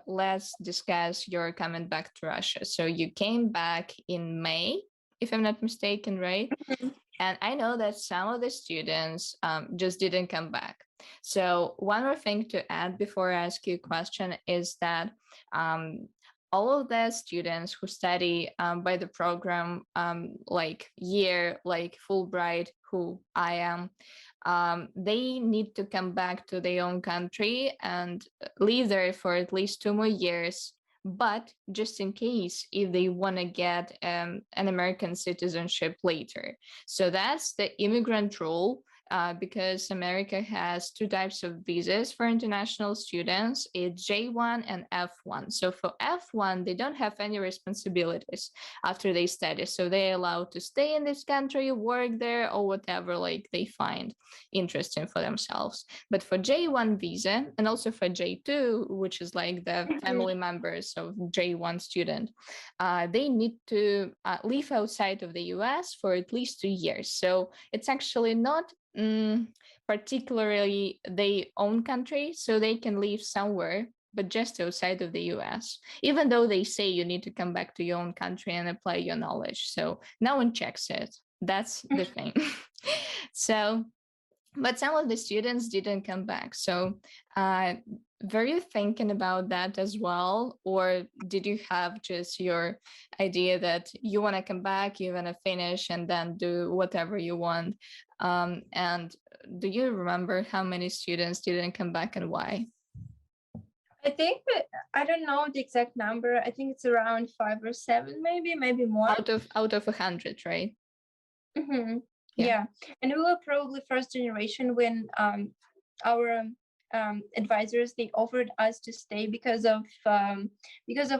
Speaker 1: let's discuss your coming back to Russia. So you came back in May, if I'm not mistaken, right? And I know that some of the students just didn't come back. So one more thing to add before I ask you a question is that all of the students who study by the program like year, like Fulbright, who I am, they need to come back to their own country and live there for at least 2 more years. But just in case, if they want to get an American citizenship later. So that's the immigrant rule. Because America has 2 types of visas for international students. It's J1 and F1. So for F1, they don't have any responsibilities after they study. So they're allowed to stay in this country, work there, or whatever like they find interesting for themselves. But for J1 visa, and also for J2, which is like the family members of J1 student, they need to live outside of the US for at least 2 years. So it's actually not particularly their own country, so they can live somewhere but just outside of the US, even though they say you need to come back to your own country and apply your knowledge. So no one checks it. That's the thing. So but some of the students didn't come back. So were you thinking about that as well? Or did you have just your idea that you want to come back, you want to finish and then do whatever you want? And do you remember how many students didn't come back and why?
Speaker 2: I think that, I don't know the exact number. I think it's around 5 or 7, maybe more.
Speaker 1: Out of 100, right?
Speaker 2: Mm-hmm. Yeah. And we were probably first generation when our advisors, they offered us to stay because of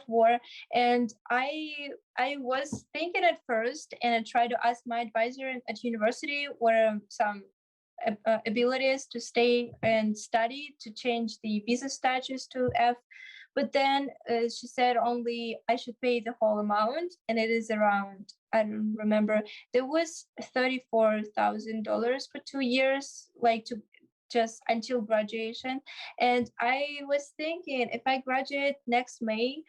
Speaker 2: war. And I was thinking at first, and I tried to ask my advisor at university what some abilities to stay and study to change the visa status to F. But then she said only I should pay the whole amount, and it is around, I don't remember, there was $34,000 for 2 years, like to just until graduation. And I was thinking, if I graduate next May,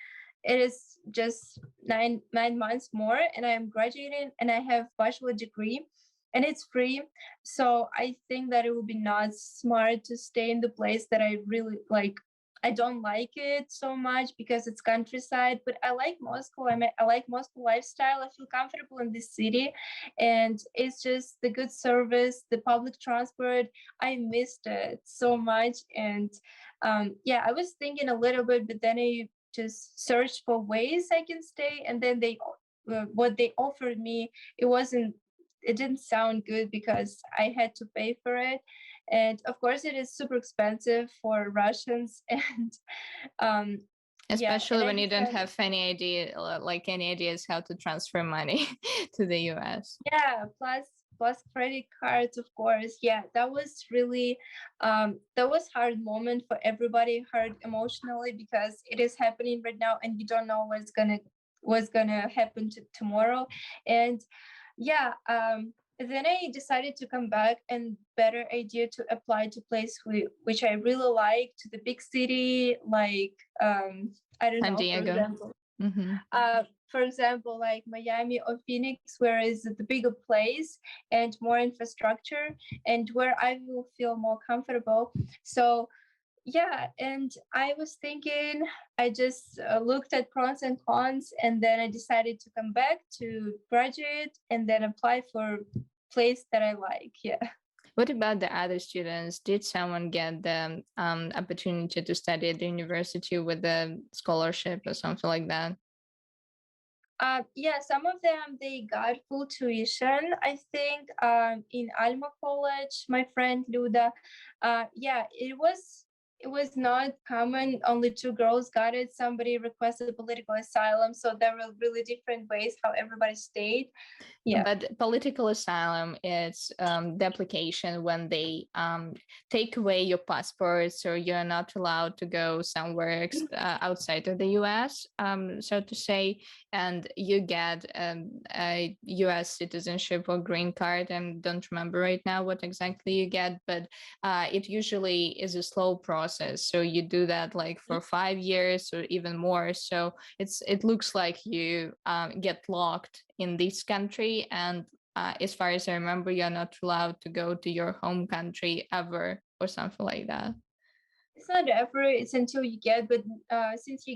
Speaker 2: it is just nine months more, and I am graduating, and I have bachelor degree, and it's free. So I think that it would be not smart to stay in the place that I really like. I don't like it so much because it's countryside, but I like Moscow. I like Moscow lifestyle. I feel comfortable in this city, and it's just the good service, the public transport. I missed it so much, and yeah, I was thinking a little bit, but then I just searched for ways I can stay, and then what they offered me, it didn't sound good because I had to pay for it. And of course, it is super expensive for Russians. And
Speaker 1: especially when you don't have any idea, like any ideas how to transfer money to the US.
Speaker 2: Yeah, plus credit cards, of course. Yeah, that was really that was hard moment for everybody, hard emotionally, because it is happening right now and you don't know what's gonna happen tomorrow. And yeah, then I decided to come back, and better idea to apply to place which I really like, to the big city, like I don't
Speaker 1: San
Speaker 2: know,
Speaker 1: Diego.
Speaker 2: for example.
Speaker 1: Mm-hmm.
Speaker 2: For example, like Miami or Phoenix, where is the bigger place and more infrastructure, and where I will feel more comfortable. So yeah, and I was thinking, I just looked at pros and cons, and then I decided to come back to graduate and then apply for place that I like. Yeah.
Speaker 1: What about the other students? Did someone get the opportunity to study at the university with a scholarship or something like that?
Speaker 2: Yeah, some of them they got full tuition. I think in Alma College, my friend Luda, yeah, it was not common. Only two girls got it. Somebody requested political asylum, so there were really different ways how everybody stayed. Yeah.
Speaker 1: But political asylum is the application when they take away your passport, so you're not allowed to go somewhere outside of the US, so to say, and you get a US citizenship or green card. I don't remember right now what exactly you get, but it usually is a slow process. So you do that like for 5 years or even more. So it looks like you get locked in this country, and as far as I remember, you're not allowed to go to your home country ever or something like that.
Speaker 2: It's not ever, it's until you get, but since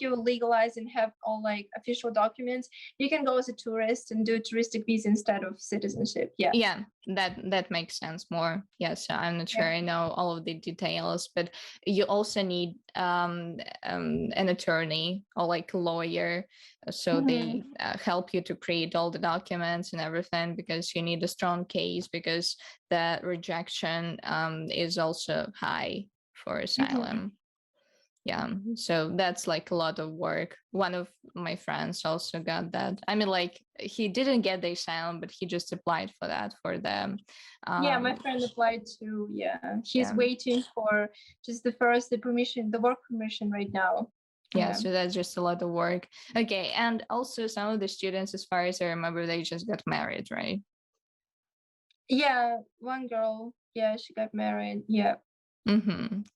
Speaker 2: you legalize and have all like official documents, you can go as a tourist and do touristic visa instead of citizenship. Yeah.
Speaker 1: Yeah, that makes sense more. Yes, I'm not sure I know all of the details, but you also need an attorney or like a lawyer, so they help you to create all the documents and everything, because you need a strong case, because the rejection is also high for asylum. Yeah, so that's like a lot of work. One of my friends also got that. I mean, like, he didn't get the asylum, but he just applied for that for them.
Speaker 2: Yeah, my friend applied to. Yeah, he's waiting for just the work permission right now.
Speaker 1: Yeah, so that's just a lot of work. Okay, and also some of the students, as far as I remember, they just got married, right?
Speaker 2: Yeah, one girl. Yeah, she got married. Yeah.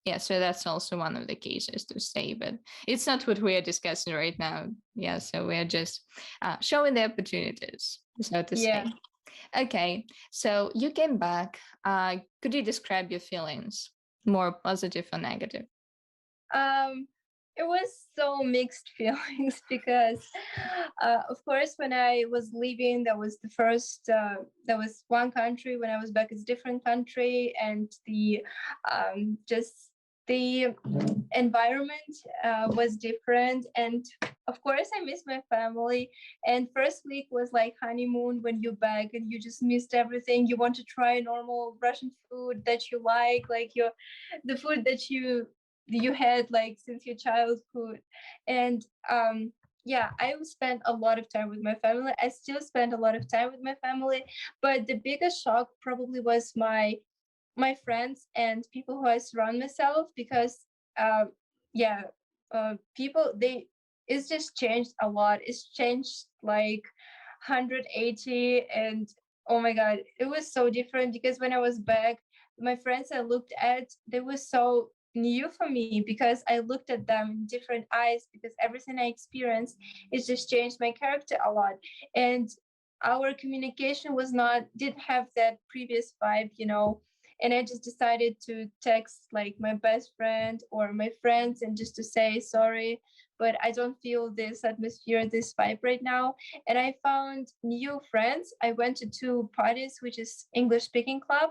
Speaker 1: Yeah, so that's also one of the cases to say, but it's not what we are discussing right now. Yeah, so we are just showing the opportunities, so to say. Okay, so you came back. Could you describe your feelings, more positive or negative?
Speaker 2: It was so mixed feelings because, of course, when I was leaving, that was that was one country. When I was back, it's a different country, and just the environment was different. And of course, I miss my family. And first week was like honeymoon when you're back, and you just missed everything. You want to try normal Russian food that you like the food that you had like since your childhood. And yeah, I spent a lot of time with my family. I still spend a lot of time with my family, but the biggest shock probably was my friends and people who I surround myself, because people, it's just changed a lot. It's changed like 180, and oh my god, it was so different, because when I was back, my friends I looked at, they were so new for me, because I looked at them in different eyes, because everything I experienced, it just changed my character a lot. And our communication didn't have that previous vibe, and I just decided to text like my best friend or my friends, and just to say sorry, but I don't feel this atmosphere, this vibe right now. And I found new friends. I went to 2 parties, which is English speaking club,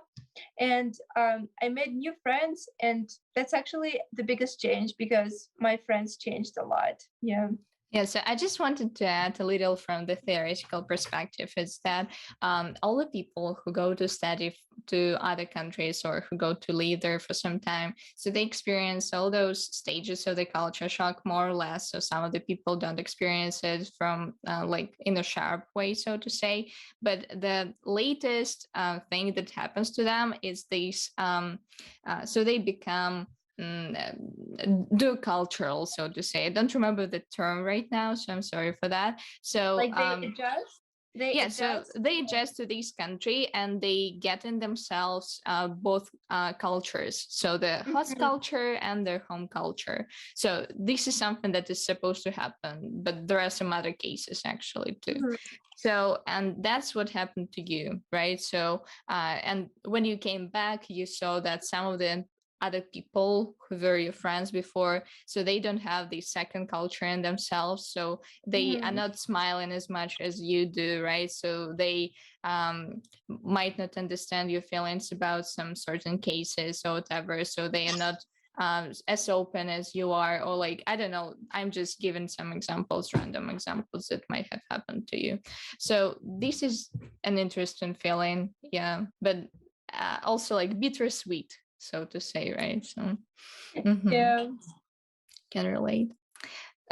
Speaker 2: and I made new friends, and that's actually the biggest change, because my friends changed a lot.
Speaker 1: Yeah, so I just wanted to add a little from the theoretical perspective, is that all the people who go to study to other countries, or who go to live there for some time, so they experience all those stages of the culture shock more or less. So some of the people don't experience it from like in a sharp way, so to say. But the latest thing that happens to them is this, so they become do cultural, so to say. I don't remember the term right now, so I'm sorry for that. So
Speaker 2: like they adjust.
Speaker 1: So they adjust to this country, and they get in themselves both cultures, so the host culture and their home culture. So this is something that is supposed to happen, but there are some other cases actually too. So, and that's what happened to you, right? So and when you came back, you saw that some of the other people who were your friends before, so they don't have the second culture in themselves, so they are not smiling as much as you do, right? So they might not understand your feelings about some certain cases or whatever, so they are not as open as you are, or like, I don't know, I'm just giving some examples, random examples that might have happened to you. So this is an interesting feeling, yeah, but also like bittersweet, so to say, right? So
Speaker 2: Yeah.
Speaker 1: can relate.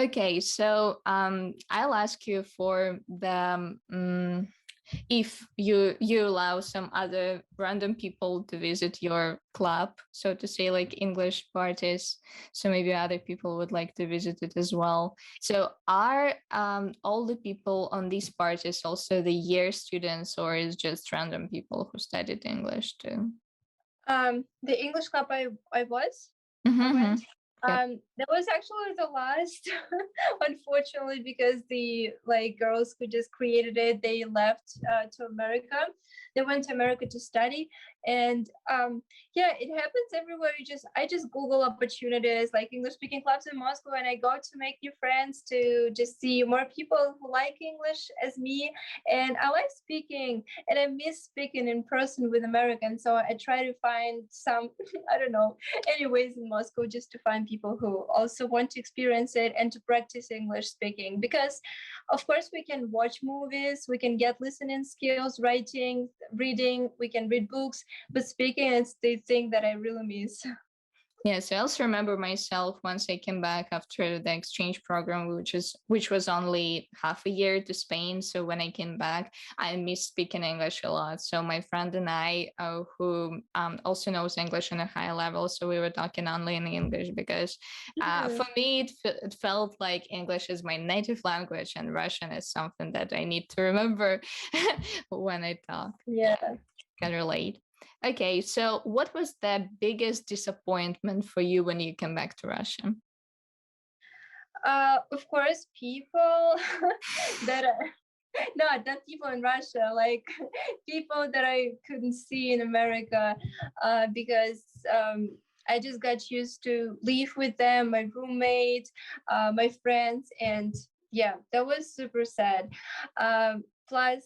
Speaker 1: Okay, so I'll ask you for the if you allow some other random people to visit your club, so to say, like English parties, so maybe other people would like to visit it as well. So are all the people on these parties also the year students, or is just random people who studied English too?
Speaker 2: The English club I was,
Speaker 1: Mm-hmm.
Speaker 2: I went.
Speaker 1: Yep.
Speaker 2: That was actually the last, unfortunately, because the girls who just created it, they left to America. They went to America to study, and yeah, it happens everywhere. I just Google opportunities like English speaking clubs in Moscow, and I go to make new friends, to just see more people who like English as me. And I like speaking, and I miss speaking in person with Americans. So I try to find some, I don't know, anyways in Moscow, just to find people who also want to experience it and to practice English speaking. Because of course we can watch movies, we can get listening skills, writing, reading, we can read books, but speaking is the thing that I really miss.
Speaker 1: Yes, I also remember myself once I came back after the exchange program, which was only half a year to Spain. So when I came back, I missed speaking English a lot. So my friend and I, who also knows English on a high level, so we were talking only in English because for me it felt like English is my native language and Russian is something that I need to remember when I talk.
Speaker 2: Yeah.
Speaker 1: Can relate. Okay, so what was the biggest disappointment for you when you came back to Russia?
Speaker 2: Of course, people that are not people in Russia, like people that I couldn't see in America, because I just got used to live with them, my roommate, my friends, and yeah, that was super sad. Plus,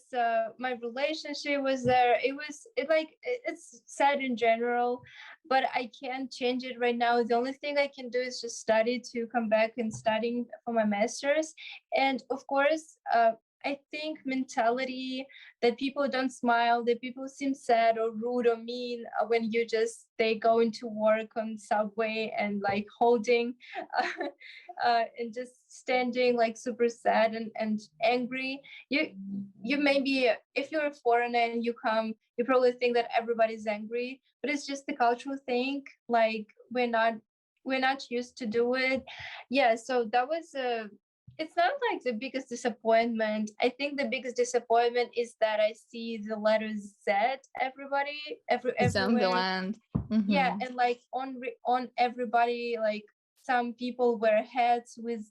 Speaker 2: my relationship was there. It's sad in general, but I can't change it right now. The only thing I can do is just study, to come back and studying for my master's. And of course, I think mentality that people don't smile, that people seem sad or rude or mean when they go into work on subway and like holding and just standing like super sad and angry. You maybe, if you're a foreigner and you come, you probably think that everybody's angry, but it's just the cultural thing. Like we're not used to do it. Yeah, so that was it's not like the biggest disappointment. I think the biggest disappointment is that I see the letter Z everywhere.
Speaker 1: Zombieland. Mm-hmm.
Speaker 2: Yeah, and like on everybody, like some people wear hats with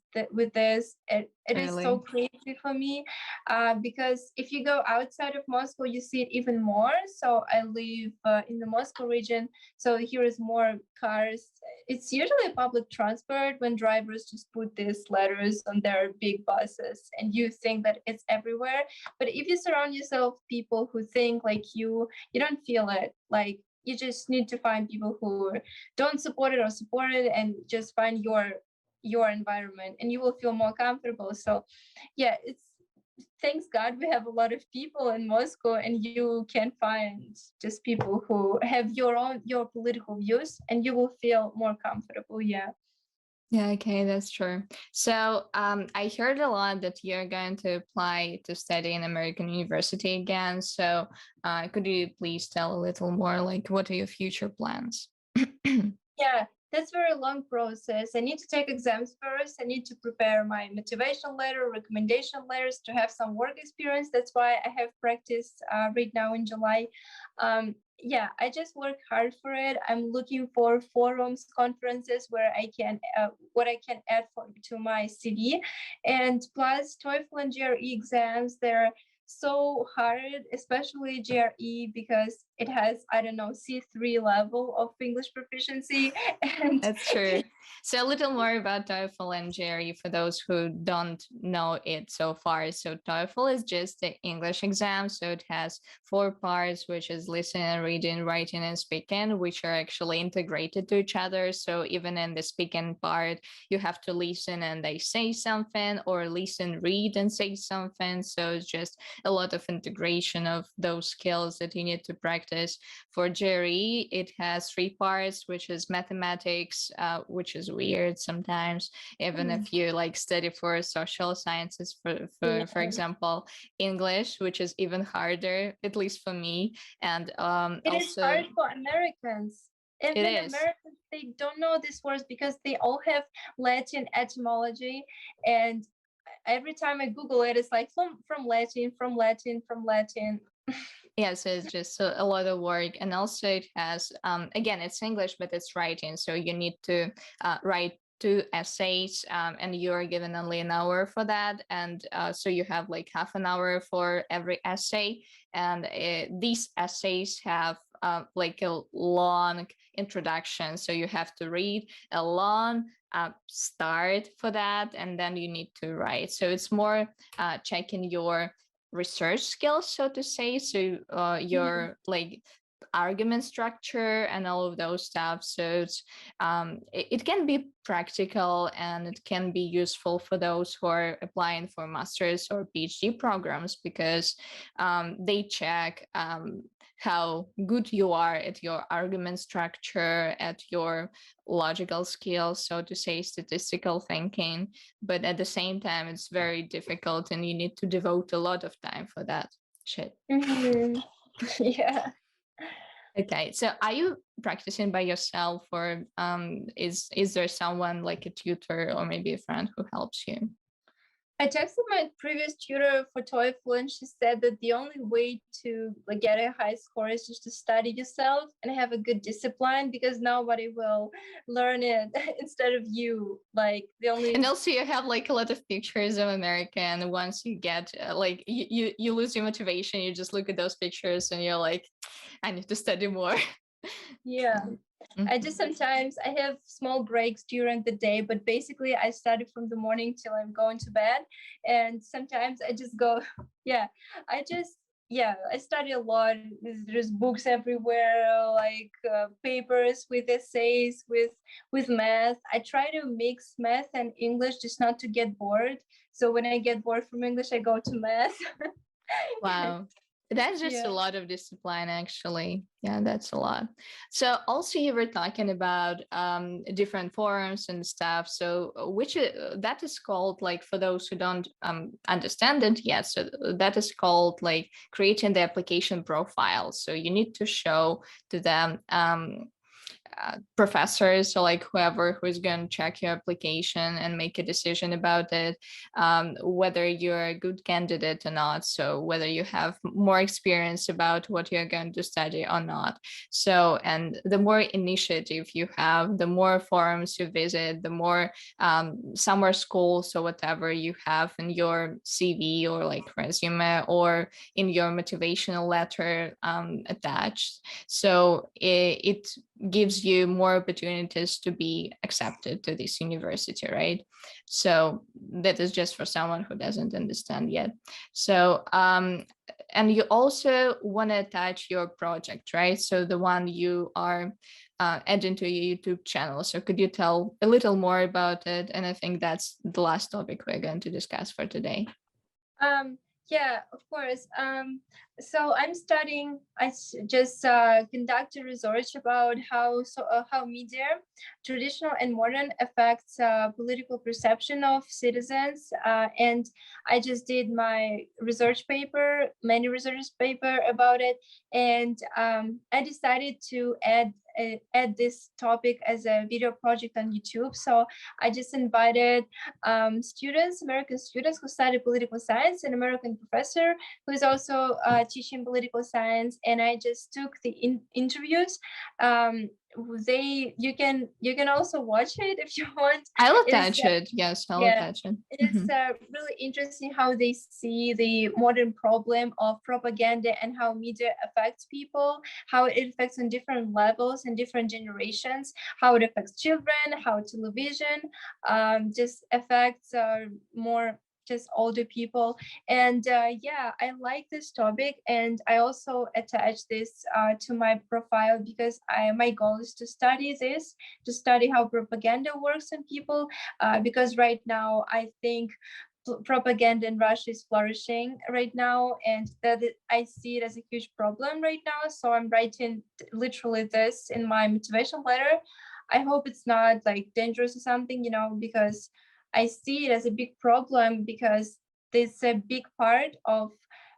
Speaker 2: this. It is so crazy for me, because if you go outside of Moscow, you see it even more. So I live in the Moscow region, so here is more cars. It's usually public transport when drivers just put these letters on their big buses, and you think that it's everywhere. But if you surround yourself people who think like you don't feel it. Like you just need to find people who don't support it or support it, and just find your environment, and you will feel more comfortable. So yeah, it's, thanks God we have a lot of people in Moscow, and you can find just people who have your political views, and you will feel more comfortable. Yeah.
Speaker 1: Yeah, okay, that's true. So I heard a lot that you're going to apply to study in American university again. So could you please tell a little more, like, what are your future plans?
Speaker 2: Yeah, that's a very long process. I need to take exams first. I need to prepare my motivation letter, recommendation letters, to have some work experience. That's why I have practice right now in July. Yeah, I just work hard for it. I'm looking for forums, conferences where I can what I can add to my CV, and plus TOEFL and GRE exams. There so hard, especially GRE, because it has, I don't know, C3 level of English proficiency. And
Speaker 1: That's true. So a little more about TOEFL and GRE for those who don't know it so far. So TOEFL is just the English exam. So it has 4 parts, which is listening, reading, writing, and speaking, which are actually integrated to each other. So even in the speaking part, you have to listen and they say something, or listen, read, and say something. So it's just a lot of integration of those skills that you need to practice. For GRE, it has 3 parts, which is mathematics, which is weird sometimes, even if you like study for social sciences, for example, English, which is even harder, at least for me. And
Speaker 2: it is
Speaker 1: also
Speaker 2: hard for Americans.
Speaker 1: it
Speaker 2: Even
Speaker 1: is.
Speaker 2: Americans, they don't know these words because they all have Latin etymology, and every time I Google it, it's like from Latin, from Latin, from Latin.
Speaker 1: Yeah, so it's just a lot of work. And also it has, again, it's English, but it's writing. So you need to write 2 essays, and you're given only an hour for that. And so you have like half an hour for every essay. And these essays have like a long introduction. So you have to read a long start for that, and then you need to write. So it's more checking your research skills, so to say. So your like argument structure and all of those stuff. So it's it can be practical, and it can be useful for those who are applying for master's or PhD programs, because they check how good you are at your argument structure, at your logical skills, so to say, statistical thinking. But at the same time, it's very difficult, and you need to devote a lot of time for that shit.
Speaker 2: Yeah.
Speaker 1: Okay, so are you practicing by yourself, or is there someone like a tutor or maybe a friend who helps you?
Speaker 2: I texted my previous tutor for TOEFL, and she said that the only way to like get a high score is just to study yourself and have a good discipline, because nobody will learn it instead of you. Like the only
Speaker 1: And also you have like a lot of pictures of America, and once you get like you lose your motivation, you just look at those pictures and you're like, I need to study more.
Speaker 2: yeah. I just sometimes I have small breaks during the day, but basically I study from the morning till I'm going to bed. And sometimes I just go, I study a lot. There's books everywhere, like papers with essays, with math. I try to mix math and English just not to get bored. So when I get bored from English, I go to math.
Speaker 1: Wow. That's just a lot of discipline, actually. Yeah, that's a lot. So also you were talking about different forums and stuff. So which that is called, like, for those who don't understand it yet, so that is called like creating the application profile. So you need to show to them professors, so like whoever who is going to check your application and make a decision about it, whether you're a good candidate or not, so whether you have more experience about what you're going to study or not. So, and the more initiative you have, the more forums you visit, the more summer schools or whatever you have in your CV or like resume or in your motivational letter attached. So it gives you more opportunities to be accepted to this university, right? So that is just for someone who doesn't understand yet. So and you also want to attach your project, right? So the one you are adding to your YouTube channel. So could you tell a little more about it? And I think that's the last topic we're going to discuss for today.
Speaker 2: Yeah, of course. So I'm studying. I just conducted research about how media, traditional and modern, affects political perception of citizens. And I just did my many research paper about it, and I decided to add this topic as a video project on YouTube. So I just invited American students who study political science, an American professor who is also teaching political science, and I just took the interviews you can also watch it if you want.
Speaker 1: I'll
Speaker 2: It is,
Speaker 1: attach it. Yes, I'll
Speaker 2: yeah,
Speaker 1: attach it.
Speaker 2: it's really interesting how they see the modern problem of propaganda and how media affects people, how it affects on different levels and different generations, how it affects children, how television just affects more just older people. And yeah, I like this topic, and I also attach this to my profile because my goal is to study this, to study how propaganda works on people, because right now I think propaganda in Russia is flourishing right now, and that I see it as a huge problem right now. So I'm writing literally this in my motivation letter. I hope it's not like dangerous or something, because I see it as a big problem, because it's a big part of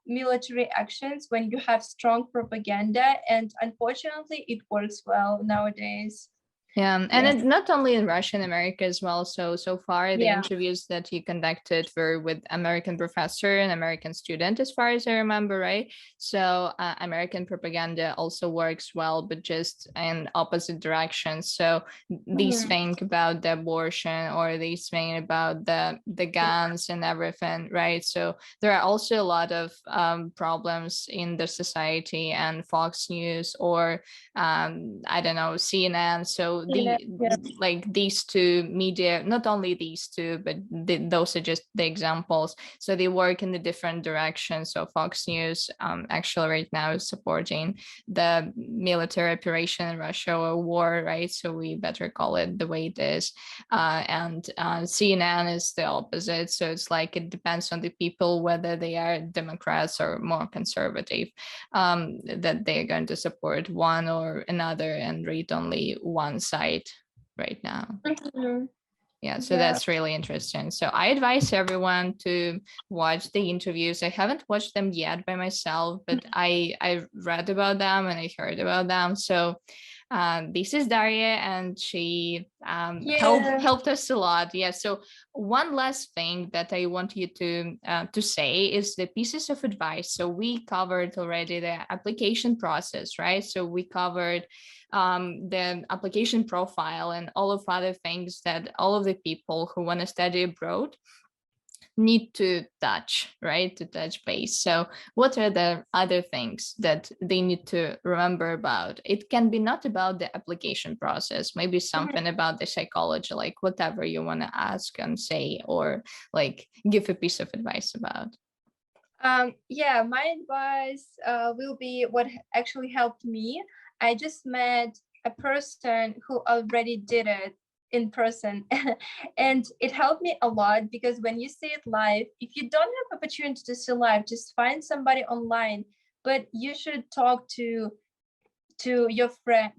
Speaker 2: military actions when you have strong propaganda, and unfortunately it works well nowadays.
Speaker 1: Yeah, and it's not only in Russia and America as well. So far, the interviews that you conducted were with American professor and American student, as far as I remember, right? So American propaganda also works well, but just in opposite directions. So these thing about the abortion, or these thing about the guns and everything, right? So there are also a lot of problems in the society, and Fox News, or I don't know, CNN. So like these two media, not only these two, but those are just the examples. So they work in the different directions. So Fox News actually right now is supporting the military operation in Russia, or war, right? So we better call it the way it is. And CNN is the opposite. So it's like it depends on the people whether they are Democrats or more conservative, that they're going to support one or another and read only one side right now. Yeah, so that's really interesting. So I advise everyone to watch the interviews. I haven't watched them yet by myself, but I read about them and I heard about them. So this is Daria, and she helped us a lot. Yeah. So one last thing that I want you to say is the pieces of advice. So we covered already the application process, right? So we covered the application profile and all of other things that all of the people who want to study abroad need to touch, right? To touch base. So what are the other things that they need to remember about? It can be not about the application process, maybe something about the psychology, like whatever you want to ask and say, or like give a piece of advice about.
Speaker 2: Yeah, my advice will be what actually helped me. I just met a person who already did it in person and it helped me a lot, because when you see it live, if you don't have opportunity to see live, just find somebody online, but you should talk to your friend,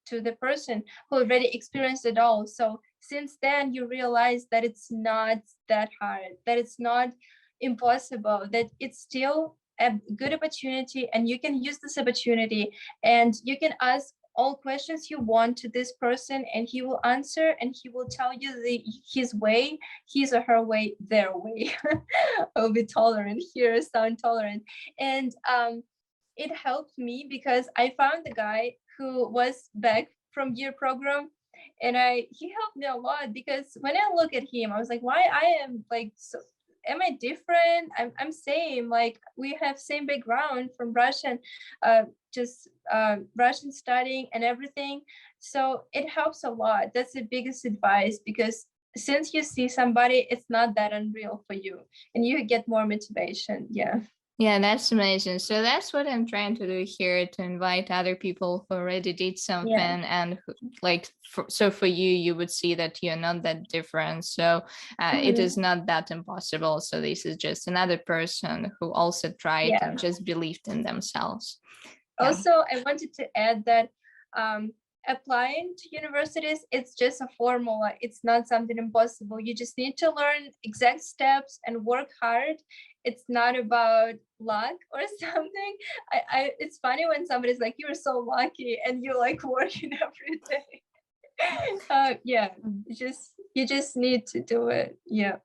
Speaker 2: to the person who already experienced it all. So since then you realize that it's not that hard, that it's not impossible, that it's still a good opportunity, and you can use this opportunity, and you can ask all questions you want to this person, and he will answer, and he will tell you his way, his or her way, their way. I'll be tolerant here, sound tolerant. And it helped me because I found a guy who was back from year program, and he helped me a lot, because when I look at him, I was like, why I am like so, am I different? I'm same, like we have same background from Russian, Russian studying and everything. So it helps a lot. That's the biggest advice, because since you see somebody, it's not that unreal for you, and you get more motivation.
Speaker 1: Yeah, that's amazing. So that's what I'm trying to do here, to invite other people who already did something, and like, so for you, you would see that you're not that different. So it is not that impossible. So this is just another person who also tried and just believed in themselves.
Speaker 2: Also, I wanted to add that applying to universities, it's just a formula. It's not something impossible. You just need to learn exact steps and work hard. It's not about luck or something. It's funny when somebody's like, you're so lucky, and you're like working every day. You just need to do it. Yeah,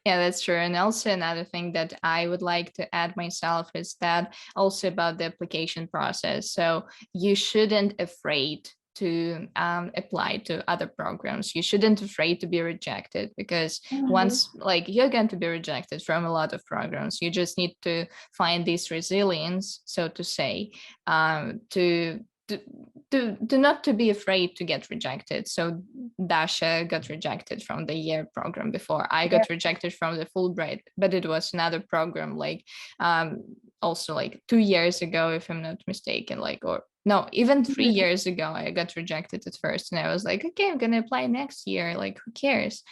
Speaker 1: that's true. And also another thing that I would like to add myself is that also about the application process. So you shouldn't afraid to apply to other programs. You shouldn't afraid to be rejected, because once like you're going to be rejected from a lot of programs, you just need to find this resilience, so to say, to not to be afraid to get rejected. So Dasha got rejected from the year program before. I got rejected from the Fulbright, but it was another program, like also like 2 years ago, if I'm not mistaken, like, or no, even 3 years ago, I got rejected at first, and I was like, okay, I'm gonna apply next year. Like, who cares?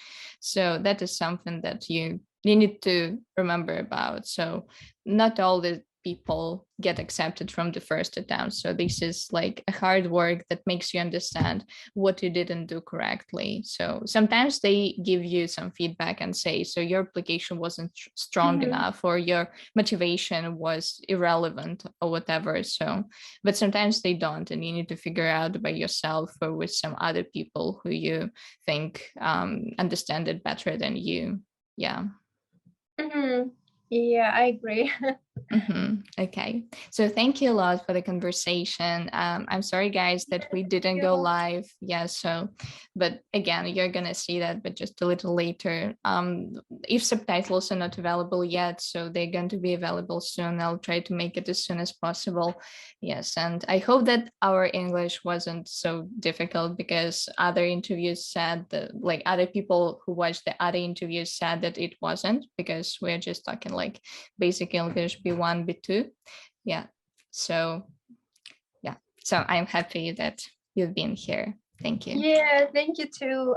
Speaker 1: So that is something that you need to remember about. So not all the people get accepted from the first attempt. So this is like a hard work that makes you understand what you didn't do correctly. So sometimes they give you some feedback and say, so your application wasn't strong enough, or your motivation was irrelevant, or whatever. So, but sometimes they don't, and you need to figure out by yourself or with some other people who you think understand it better than you. Yeah.
Speaker 2: Yeah, I agree.
Speaker 1: Okay, so thank you a lot for the conversation. I'm sorry, guys, that we didn't go live. Yeah, so, but again, you're gonna see that, but just a little later. If subtitles are not available yet, so they're going to be available soon. I'll try to make it as soon as possible. Yes, and I hope that our English wasn't so difficult, because other interviews said that, like, other people who watched the other interviews said that it wasn't, because we're just talking like basic English B1, B2. Yeah. So yeah. So I'm happy that you've been here. Thank you.
Speaker 2: Yeah, thank you too.